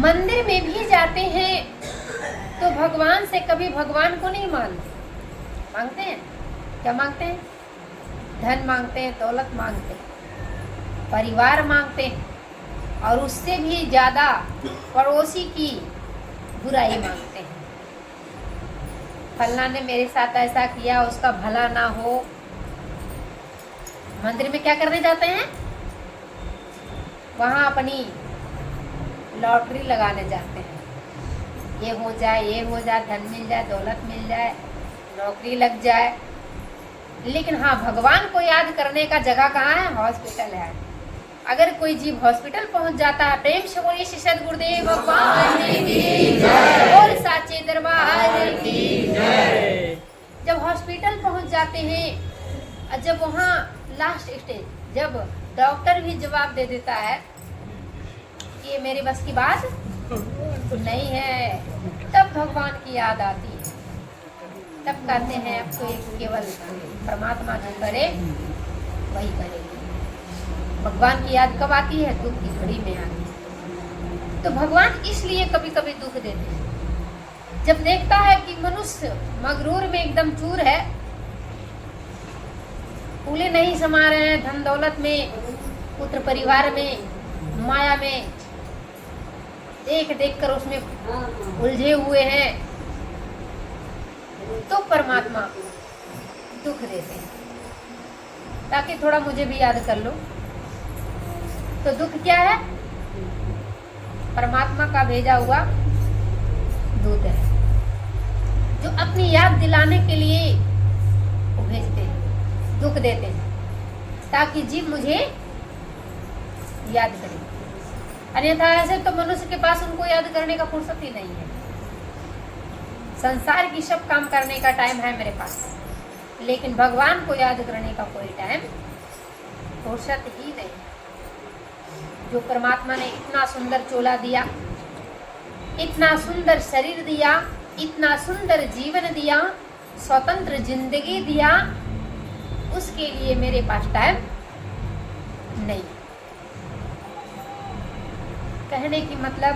मंदिर में भी जाते हैं तो भगवान से कभी भगवान को नहीं मांगते हैं। क्या मांगते हैं? धन मांगते हैं, दौलत मांगते हैं, परिवार मांगते हैं, और उससे भी ज्यादा पड़ोसी की बुराई मांगते हैं। फलना ने मेरे साथ ऐसा किया, उसका भला ना हो। मंदिर में क्या करने जाते हैं? वहां अपनी लॉटरी लगाने जाते हैं। ये हो जाए, ये हो जाए, धन मिल जाए, दौलत मिल जाए, नौकरी लग जाए। लेकिन हाँ, भगवान को याद करने का जगह कहाँ है? हॉस्पिटल है। अगर कोई जीव हॉस्पिटल पहुंच जाता है, प्रेम से बोलिए श्री सद्गुरुदेव भगवान की जय और साचे दरबार की जय। जब हॉस्पिटल पहुंच जाते हैं, जब वहाँ लास्ट स्टेज, जब डॉक्टर भी जवाब दे देता है कि ये मेरे बस की बात नहीं है, तब भगवान की याद आती है। तब कहते हैं अब तो एक केवल परमात्मा जो करे वही करेगी। भगवान की याद कब आती है? दुख की घड़ी में आती है। तो भगवान इसलिए कभी कभी दुख देते हैं। जब देखता है कि मनुष्य मगरूर में एकदम चूर है, फूले नहीं समा रहे हैं, धन दौलत में, पुत्र परिवार में, माया में, देख कर उसमें उलझे हुए हैं, तो परमात्मा दुख देते हैं ताकि थोड़ा मुझे भी याद कर लो। तो दुख क्या है? परमात्मा का भेजा हुआ दूत है, जो अपनी याद दिलाने के लिए वो भेजते हैं, दुख देते हैं ताकि जीव मुझे याद करे। अन्यथा ऐसे तो मनुष्य के पास उनको याद करने का फुर्सत ही नहीं है। संसार की सब काम करने का टाइम है मेरे पास, लेकिन भगवान को याद करने का कोई टाइम फुर्सत ही नहीं। जो परमात्मा ने इतना सुंदर चोला दिया, इतना सुंदर शरीर दिया, इतना सुंदर जीवन दिया, स्वतंत्र जिंदगी दिया, उसके लिए मेरे पास टाइम नहीं। कहने की मतलब,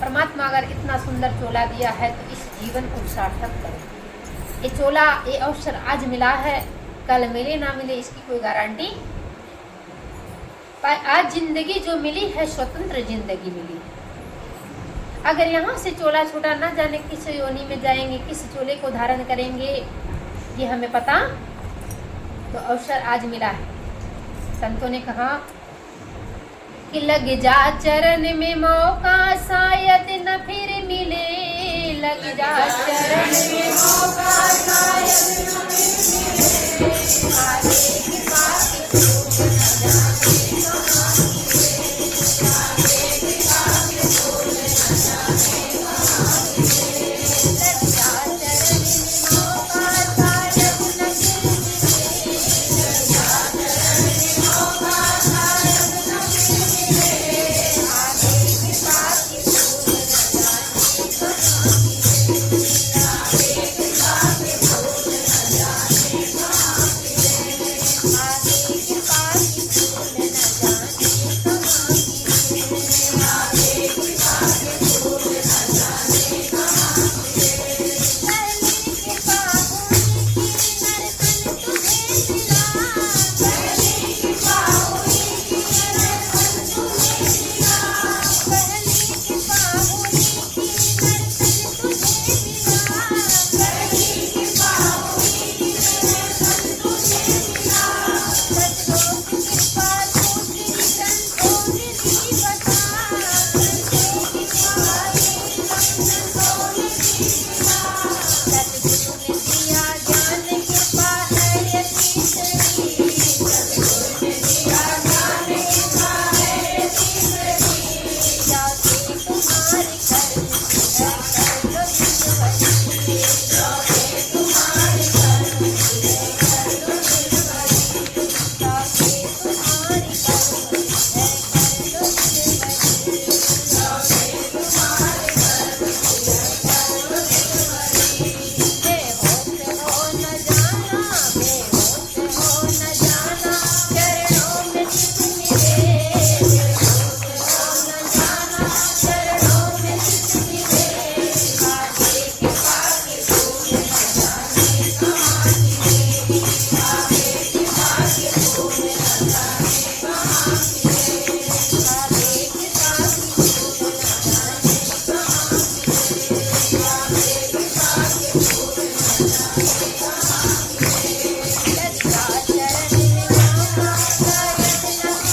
परमात्मा अगर इतना सुंदर चोला दिया है तो इस जीवन को सार्थक करो। ये चोला, ये अवसर आज मिला है, कल मिले ना मिले इसकी कोई गारंटी। पर आज जिंदगी जो मिली है, स्वतंत्र जिंदगी मिली है। अगर यहाँ से चोला छूटा, ना जाने किस योनि में जाएंगे, किस चोले को धारण करेंगे, ये हमें पता। तो अवसर आज मिला है। संतों ने कहा कि लग जा चरण में मौका, शायद न फिर मिले लग जा चरण में मौका शायद न मिले, आगे कृपा की खोज न जाने कहाँ मिले, आगे कृपा की खोज न जाने कहाँ मिले। लग जा चरण में मौका शायद न मिले, लग जा चरण में मौका शायद न मिले, आगे कृपा की खोज न जाने कहाँ मिले, आगे कृपा की खोज न जाने कहाँ मिले, आगे कृपा की खोज न जाने कहाँ मिले, आगे कृपा की खोज न जाने कहाँ मिले। पहली कृपा हुई कि नरतन तुझे मिला, पहली कृपा हुई कि नरतन तुझे मिला, पहली कृपा हुई कि नरतन तुझे मिला, पहली कृपा हुई कि नरतन तुझे मिला। सतलोक कृपा दूसरी संतों ने दी बता, संतों की सवारी संतों ने दी मिला। सतगुरु ने दिया ज्ञान कृपा है ये तीसरी, सतगुरु ने दिया ज्ञान कृपा है ये तीसरी। जाके तुम्हारे कर्म है कर लो दिलवरी, जाके तुम्हारे कर्म है कर लो दिलवरी, जाके तुम्हारे कर्म है कर लो दिलवरी, जाके तुम्हारे कर्म है कर लो दिलवरी। बेहोश हो न जाना, बेहोश हो न जाना, चरणों में चित मिले, बेहोश हो न जाना, चरणों में चित मिले, आगे कृपा की खोज न जाने कहाँ मिले, आगे कृपा की खोज न जाने कहाँ मिले, आगे कृपा की खोज न जाने कहाँ मिले, आगे कृपा की खोज न जाने कहाँ मिले। लग जा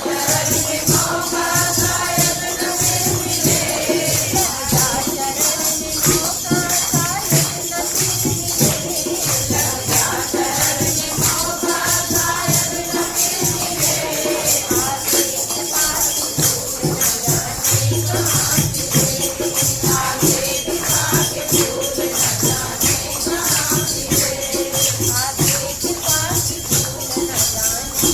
चरण में मौका शायद न मिले, लग जा चरण में मौका शायद न मिले, लग जा चरण में मौका शायद न मिले, लग जा चरण में मौका शायद न मिले, आगे कृपा की खोज न जाने कहाँ मिले, आगे कृपा की खोज न जाने कहाँ मिले, आगे कृपा की खोज न जाने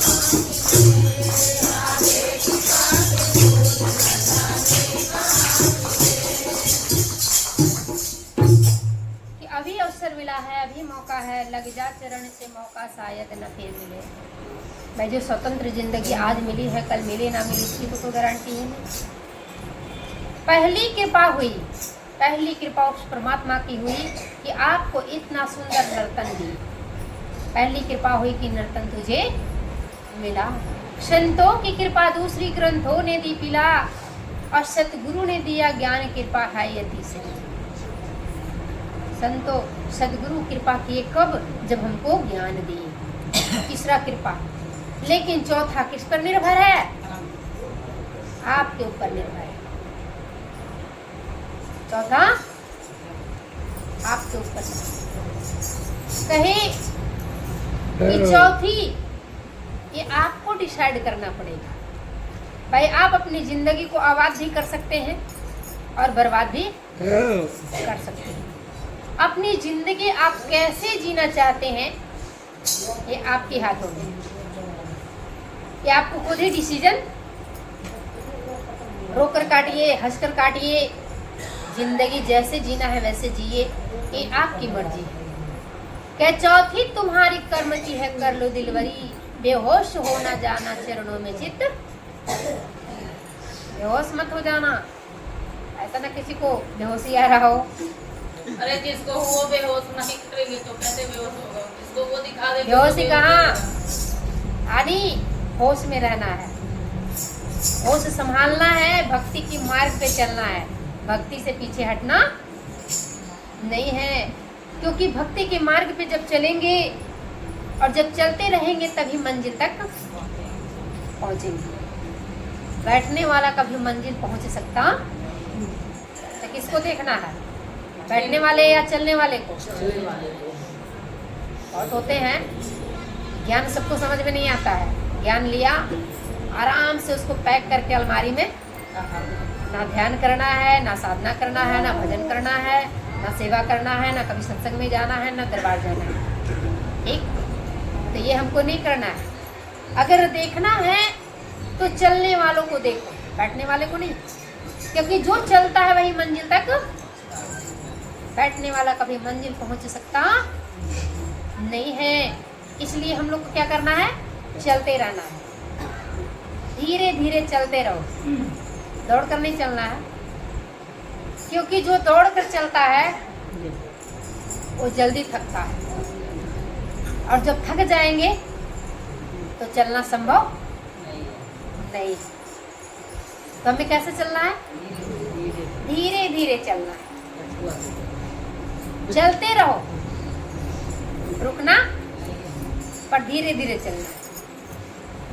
कहाँ मिले, आगे कृपा की खोज न जाने कहाँ मिले। कि अभी अवसर मिला है, अभी मौका है, लग जा चरण से मौका शायद न फिर मिले। भाई जो स्वतंत्र जिंदगी आज मिली है कल मिले ना मिले इसकी तो कोई गारंटी ही नहीं। पहली कृपा हुई, पहली कृपा उस परमात्मा की हुई कि आपको इतना सुंदर नर्तन दी, पहली कृपा हुई कि नर्तन तुझे मिला। संतों की कृपा दूसरी ग्रंथों ने दी पिला, और सतगुरु ने दिया ज्ञान कृपा है ये तीसरी। संतों सदगुरु कृपा किए कब, जब हमको ज्ञान दिए, तीसरा कृपा। लेकिन चौथा किस पर निर्भर है, आपके ऊपर निर्भर है। चौथा आपके ऊपर कहे कि चौथी ये आपको डिसाइड करना पड़ेगा। भाई आप अपनी जिंदगी को आबाद भी कर सकते हैं और बर्बाद भी कर सकते हैं। अपनी जिंदगी आप कैसे जीना चाहते हैं ये आपके हाथों में है। ये आपको खुद ही डिसीजन, रोकर काटिए, हंसकर काटिए, जिंदगी जैसे जीना है वैसे जिए, ये आपकी मर्जी है। क्या चौथी तुम्हारी कर्म की है कर लो दिलवरी, बेहोश हो ना जाना चरणों में चित्त, बेहोश मत हो जाना। ऐसा ना किसी को बेहोशी आ रहा हो। अरे जिसको वो बेहोश नहीं करेंगे तो कैसे बेहोश होगा, जिसको वो दिखा दे। बेहोशी कहाँ, आदि होश में रहना है, होश संभालना है, भक्ति की मार्ग पे चलना है, भक्ति से पीछे हटना नहीं है। क्योंकि भक्ति के मार्ग पे जब चलेंगे और जब चलते रहेंगे तभी मंजिल तक पहुंचेंगे। बैठने वाला कभी मंजिल पहुंच सकता किसको देखना है, बैठने वाले या चलने वाले को? चलने वाले को। बहुत होते हैं ज्ञान सबको समझ में नहीं आता है, ज्ञान लिया आराम से उसको पैक करके अलमारी में, ना ध्यान करना है, ना साधना करना है, ना भजन करना है, ना सेवा करना है, ना कभी सत्संग में जाना है, ना दरबार जाना है। ठीक, तो ये हमको नहीं करना है। अगर देखना है तो चलने वालों को देखो, बैठने वाले को नहीं, क्योंकि जो चलता है वही मंजिल तक, बैठने वाला कभी मंजिल पहुंच सकता नहीं है। इसलिए हम लोग को क्या करना है, चलते रहना है, धीरे धीरे चलते रहो, दौड़ कर नहीं चलना है, क्योंकि जो दौड़ कर चलता है वो जल्दी थकता है, और जब थक जाएंगे तो चलना संभव नहीं। तो हमें कैसे चलना है, धीरे धीरे चलना है, चलते रहो, रुकना पर धीरे धीरे चलना है।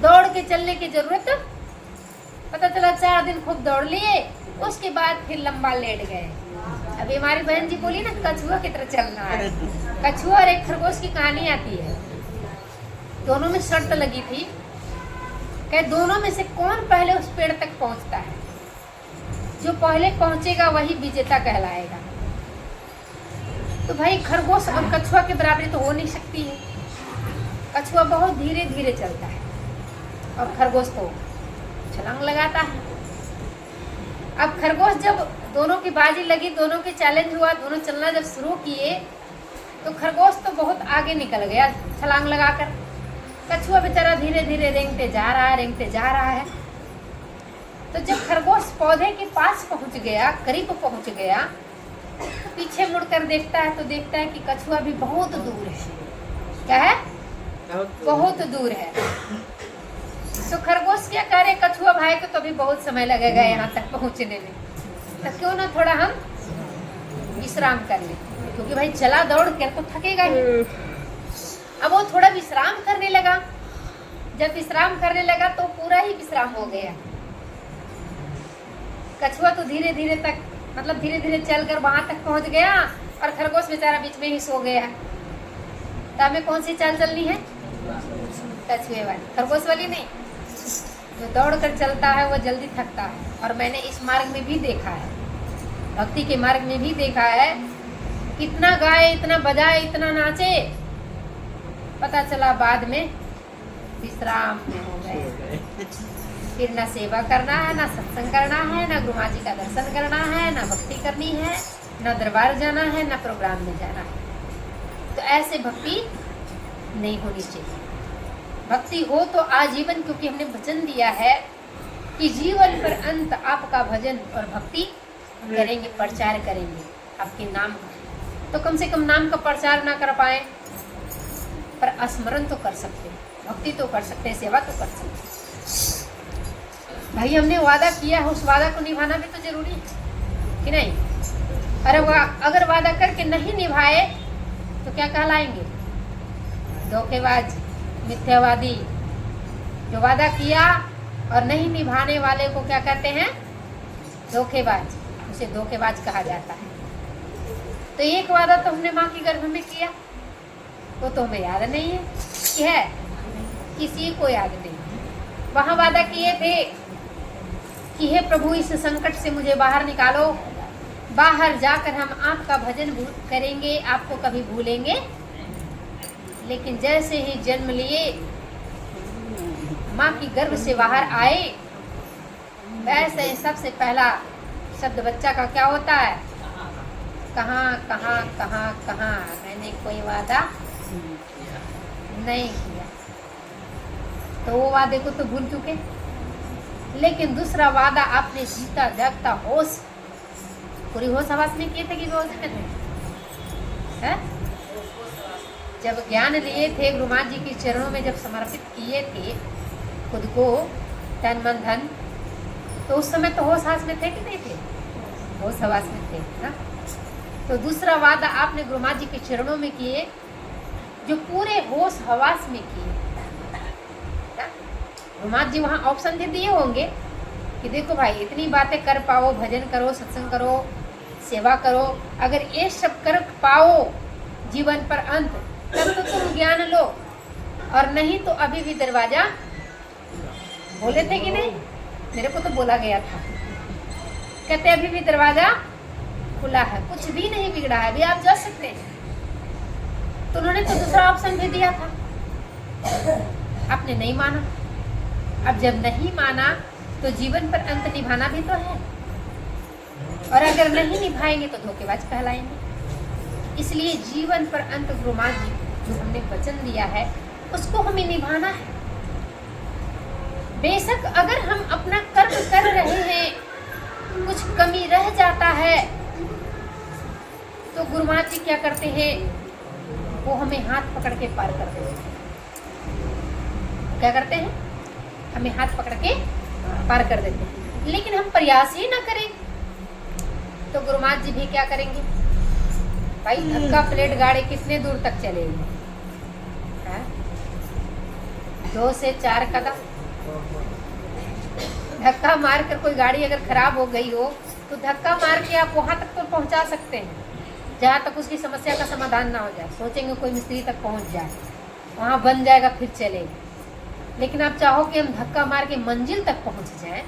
दौड़ के चलने की जरूरत, पता चला 4 दिन खूब दौड़ लिए, उसके बाद फिर लंबा लेट गए। अभी हमारी बहन जी बोली ना, कछुआ की तरह चलना है। कछुआ और एक खरगोश की कहानी आती है, दोनों में शर्त लगी थी कि दोनों में से कौन पहले उस पेड़ तक पहुंचता है, जो पहले पहुंचेगा वही विजेता कहलाएगा। तो भाई खरगोश और कछुआ के बराबरी तो हो नहीं सकती है, कछुआ बहुत धीरे धीरे चलता है और खरगोश तो छलांग लगाता है। अब खरगोश जब दोनों की बाजी लगी, दोनों के चैलेंज हुआ, दोनों चलना जब शुरू किए तो खरगोश तो बहुत आगे निकल गया छलांग लगाकर, कछुआ बेचारा धीरे धीरे रेंगते जा रहा है। तो जब खरगोश पौधे के पास पहुंच गया, करीब पहुंच गया, तो पीछे मुड़कर देखता है तो देखता है कि कछुआ भी बहुत दूर है। क्या है, बहुत दूर है। तो खरगोश क्या करे, कछुआ भाई को तो अभी बहुत समय लगेगा यहाँ तक पहुँचने में, तो क्यों ना थोड़ा हम विश्राम कर ले, क्योंकि भाई चला दौड़ कर तो थकेगा ही। अब वो थोड़ा विश्राम करने लगा, जब विश्राम करने लगा तो पूरा ही विश्राम हो गया। कछुआ तो धीरे धीरे तक, मतलब धीरे धीरे चलकर वहां तक पहुंच गया, और खरगोश बेचारा बीच में ही सो गया। तो हमें कौन सी चाल चलनी है, कछुए वाली, खरगोश वाली नहीं। जो दौड़ कर चलता है वो जल्दी थकता है। और मैंने इस मार्ग में भी देखा है, भक्ति के मार्ग में भी देखा है, कितना गाए, इतना बजाए, इतना नाचे, पता चला बाद में विश्राम में हो गए। फिर ना सेवा करना है, ना सत्संग करना है, ना गुरु माँ जी का दर्शन करना है, ना भक्ति करनी है, ना दरबार जाना है, ना प्रोग्राम में जाना है। तो ऐसे भक्ति नहीं होनी चाहिए। भक्ति हो तो आजीवन, क्योंकि हमने वचन दिया है कि जीवन पर अंत आपका भजन और भक्ति करेंगे, प्रचार करेंगे आपके नाम का। तो कम से कम नाम का प्रचार ना कर पाए पर स्मरण तो कर सकते, भक्ति तो कर सकते, सेवा तो कर सकते। भाई हमने वादा किया है, उस वादा को निभाना भी तो जरूरी है कि नहीं। अगर वादा करके नहीं निभाए तो क्या कहलाएंगे, धोखेबाज, मिथ्यावादी। जो वादा किया और नहीं निभाने वाले को क्या कहते हैं, धोखेबाज, उसे धोखेबाज कहा जाता है। तो एक वादा तो हमने माँ की गर्भ में किया, वो तो हमें याद नहीं है कि है, किसी को याद नहीं। वहाँ वादा किए थे कि हे प्रभु इस संकट से मुझे बाहर निकालो, बाहर जाकर हम आपका भजन करेंगे, आपको कभी भूलेंगे। लेकिन जैसे ही जन्म लिए, माँ की गर्भ से बाहर आए, वैसे सबसे पहला शब्द बच्चा का क्या होता है, कहाँ कहाँ कहाँ कहाँ, मैंने कोई वादा नहीं किया। तो वो वादे को तो भूल चुके, लेकिन दूसरा वादा आपने जीता जागता होश, पूरी होश हवास में किए थे कि बेहोश में थे, है? जब ज्ञान लिए थे, गुरु माँ जी के चरणों में जब समर्पित किए थे खुद को, तन मन धन, तो उस समय तो होश हास में थे कि नहीं थे, होश हवास में थे ना। तो दूसरा वादा आपने गुरु माँ जी के चरणों में किए, जो पूरे होश हवास में किए। गुरु माँ जी वहाँ ऑप्शन दे दिए होंगे कि देखो भाई इतनी बातें कर पाओ, भजन करो, सत्संग करो, सेवा करो। अगर ये सब कर पाओ जीवन पर अंत, तब तो तुम ज्ञान लो, और नहीं तो अभी भी दरवाजा, बोले थे कि नहीं, मेरे को तो बोला गया था, कहते अभी भी दरवाजा खुला है, कुछ भी नहीं बिगड़ा है, अभी आप जा सकते हैं। तो उन्होंने तो दूसरा ऑप्शन भी दिया था, आपने नहीं माना। अब जब नहीं माना तो जीवन पर अंत निभाना भी तो है, और अगर नहीं निभाएंगे तो धोखेबाज कहलाएंगे। इसलिए जीवन पर अंत गुरु माँ जी जो हमने वचन दिया है उसको हमें निभाना है। बेशक अगर हम अपना कर्म कर रहे हैं, कुछ कमी रह जाता है, तो गुरु माँ जी क्या करते हैं, वो हमें हाथ पकड़ के पार कर देते हैं। क्या करते हैं, हमें हाथ पकड़ के पार कर देते हैं। लेकिन हम प्रयास ही ना करें तो गुरु माँ जी भी क्या करेंगे, भाई धक्का प्लेट गाड़ी कितने दूर तक चलेगी, 2 से 4 कदम धक्का मार कर कोई गाड़ी अगर खराब हो गई हो तो धक्का मार के आप वहां तक तो पहुंचा सकते हैं जहां तक उसकी समस्या का समाधान ना हो जाए। सोचेंगे कोई मिस्त्री तक पहुंच जाए, वहां बन जाएगा फिर चलेगी। लेकिन आप चाहो कि हम धक्का मार के मंजिल तक पहुंच जाएं,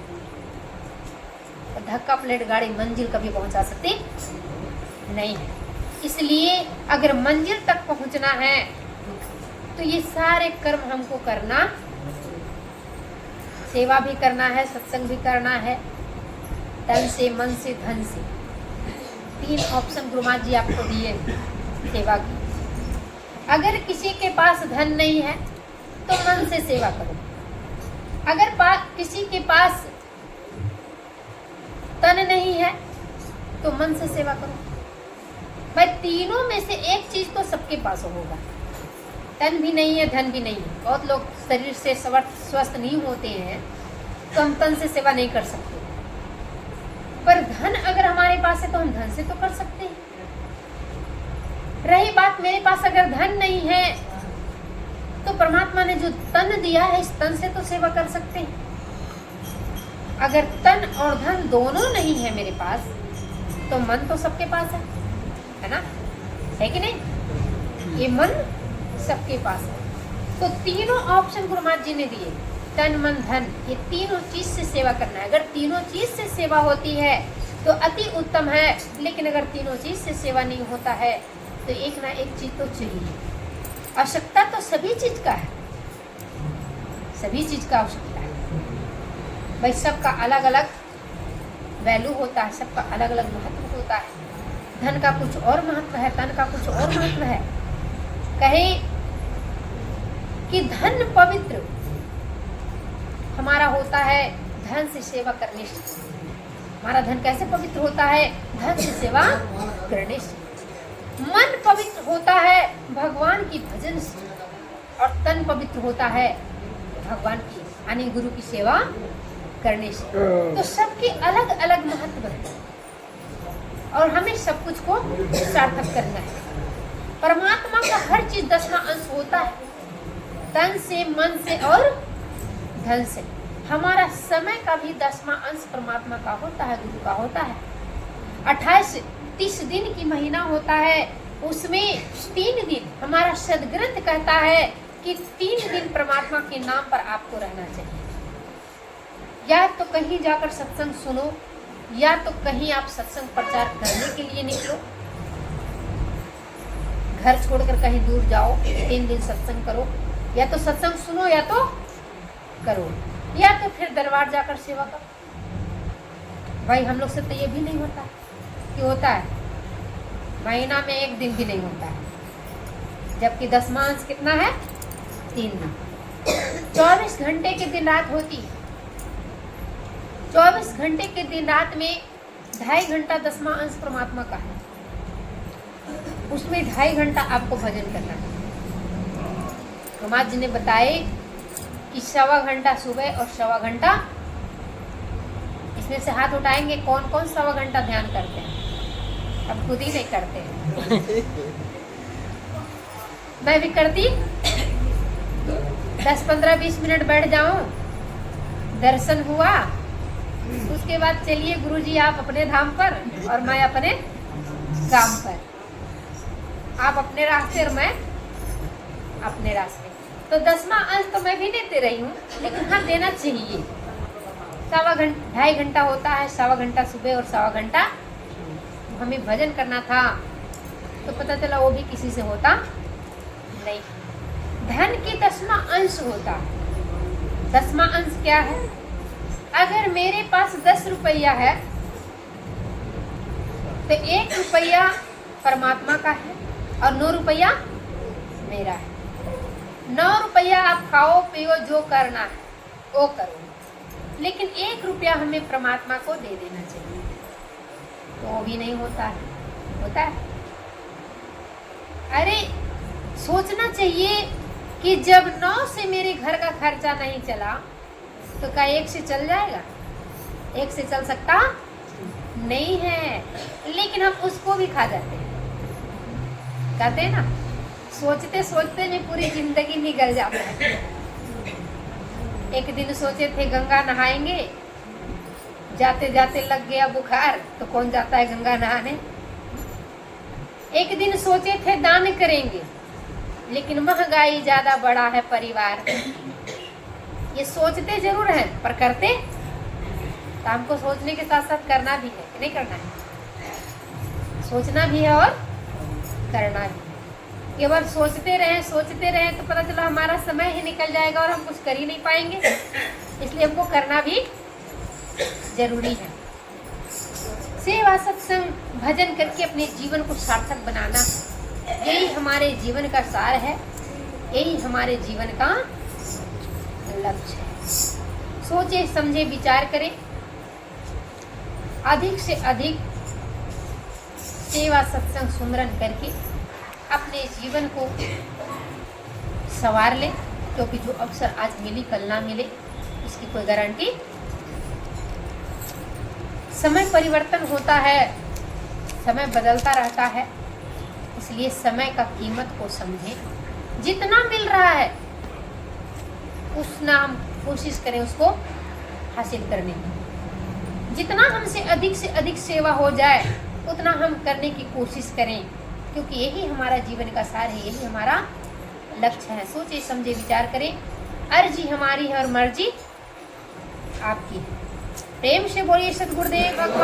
तो धक्का प्लेट गाड़ी मंजिल कभी पहुंचा सकती नहीं है। इसलिए अगर मंजिल तक पहुंचना है तो ये सारे कर्म हमको करना, सेवा भी करना है, सत्संग भी करना है, तन से, मन से, धन से। 3 ऑप्शन गुरु माँ जी आपको दिए सेवा की। अगर किसी के पास धन नहीं है तो मन से सेवा करो। अगर किसी के पास तन नहीं है तो मन से सेवा करो। भाई तीनों में से एक चीज तो सबके पास होगा। तन भी नहीं है, धन भी नहीं है। बहुत लोग शरीर से स्वस्थ नहीं होते हैं तो हम तन से सेवा नहीं कर सकते, पर धन अगर हमारे पास है तो हम धन से तो कर सकते हैं। रही बात मेरे पास अगर धन नहीं है तो परमात्मा ने जो तन दिया है इस तन से तो सेवा कर सकते हैं। अगर तन और धन दोनों नहीं है मेरे पास तो मन तो सबके पास है ना, है कि नहीं? ये मन सबके पास है। तो तीनों ऑप्शन गुरु माँ जी ने दिए, तन मन धन, ये तीनों चीज से सेवा करना है। अगर तीनों चीज से सेवा होती है तो अति उत्तम है, लेकिन अगर तीनों चीज से सेवा नहीं होता है तो एक ना एक चीज तो चाहिए। आवश्यकता तो सभी चीज का है, सभी चीज का आवश्यकता है। भाई सबका अलग अलग वैल्यू होता है, सबका अलग अलग महत्व होता है। धन का कुछ और महत्व है, तन का कुछ और महत्व है। कहे कि धन पवित्र हमारा होता है धन से सेवा करने से। हमारा धन कैसे पवित्र होता है? धन से सेवा करने से। मन पवित्र होता है भगवान की भजन से, और तन पवित्र होता है भगवान की यानी गुरु की सेवा करने से। तो सबके अलग अलग महत्व है और हमें सब कुछ को सार्थक करना है। परमात्मा का हर चीज 10वां अंश होता है, तन से, मन से और धन से। हमारा समय का भी 10वां अंश परमात्मा का होता है, गुरु का होता है। 28-30 दिन की महीना होता है, उसमें 3 दिन हमारा सदग्रंथ कहता है कि 3 दिन परमात्मा के नाम पर आपको रहना चाहिए। या तो कहीं जाकर सत्संग सुनो, या तो कहीं आप सत्संग प्रचार करने के लिए निकलो। घर छोड़कर कहीं दूर जाओ, 3 दिन सत्संग करो, या तो सत्संग सुनो या तो करो, या तो फिर दरबार जाकर सेवा करो। भाई हम लोग से तो ये भी नहीं होता कि होता है, महीना में 1 दिन भी नहीं होता है, जबकि 10वां अंश कितना है? 3 दिन। 24 घंटे की दिन रात होती है, 24 घंटे के दिन रात में 2.5 घंटा 10वां अंश परमात्मा का है, उसमें 2.5 घंटा आपको भजन करना है। कुमार जी ने बताए कि 1.25 घंटा सुबह और 1.25 घंटा, इसमें से हाथ उठाएंगे कौन कौन 1.25 घंटा ध्यान करते हैं? अब खुद ही नहीं करते हैं। मैं भी करती, 10, 15, 20 मिनट बैठ जाऊं, दर्शन हुआ, उसके बाद चलिए गुरुजी आप अपने धाम पर और मैं अपने काम पर, आप अपने रास्ते और मैं अपने रास्ते। तो 10वां अंश तो मैं भी देते रही हूँ, लेकिन हाँ देना चाहिए। 2.5 घंटा होता है, 1.25 घंटा सुबह और 1.25 घंटा हमें भजन करना था, तो पता चला वो भी किसी से होता नहीं। धन की 10वां अंश होता है। 10वां अंश क्या है? अगर मेरे पास 10 रुपया है तो 1 रुपया परमात्मा का है और 9 रुपया मेरा है। 9 रुपया आप खाओ पियो जो करना है वो करो, लेकिन 1 रुपया हमें परमात्मा को दे देना चाहिए। तो वो भी नहीं होता है। होता है? अरे सोचना चाहिए कि जब 9 से मेरे घर का खर्चा नहीं चला तो क्या 1 से चल जाएगा? 1 से चल सकता नहीं है, लेकिन हम उसको भी खा जाते हैं। कहते हैं ना, सोचते सोचते में पूरी जिंदगी निकल जाती है। एक दिन सोचे थे गंगा नहाएंगे, जाते जाते लग गया बुखार, तो कौन जाता है गंगा नहाने। एक दिन सोचे थे दान करेंगे, लेकिन महंगाई ज्यादा बड़ा है परिवार। ये सोचते जरूर हैं पर करते, तो हमको सोचने के साथ साथ करना भी है कि नहीं करना है? सोचना भी है और करना भी है। केवल सोचते रहें तो पता चला हमारा समय ही निकल जाएगा और हम कुछ कर ही नहीं पाएंगे। इसलिए हमको करना भी जरूरी है। सेवा सत्संग भजन करके अपने जीवन को सार्थक बनाना, यही हमारे जीवन का सार है, यही हमारे जीवन का लक्ष्य है। सोचे समझे विचार करें, अधिक से अधिक सेवा सत्संग सुमरन करके अपने जीवन को संवार ले, क्योंकि जो अवसर आज मिली कल ना मिले इसकी कोई गारंटी। समय परिवर्तन होता है, समय बदलता रहता है, इसलिए समय का कीमत को समझें। जितना मिल रहा है उतना हम कोशिश करें उसको हासिल करने की। जितना हमसे अधिक सेवा हो जाए उतना हम करने की कोशिश करें, क्योंकि यही हमारा जीवन का सार है, यही हमारा लक्ष्य है। सोचे समझे विचार करें। अर्जी हमारी है और मर्जी आपकी है। प्रेम से बोलिए सतगुरुदेव भगवान।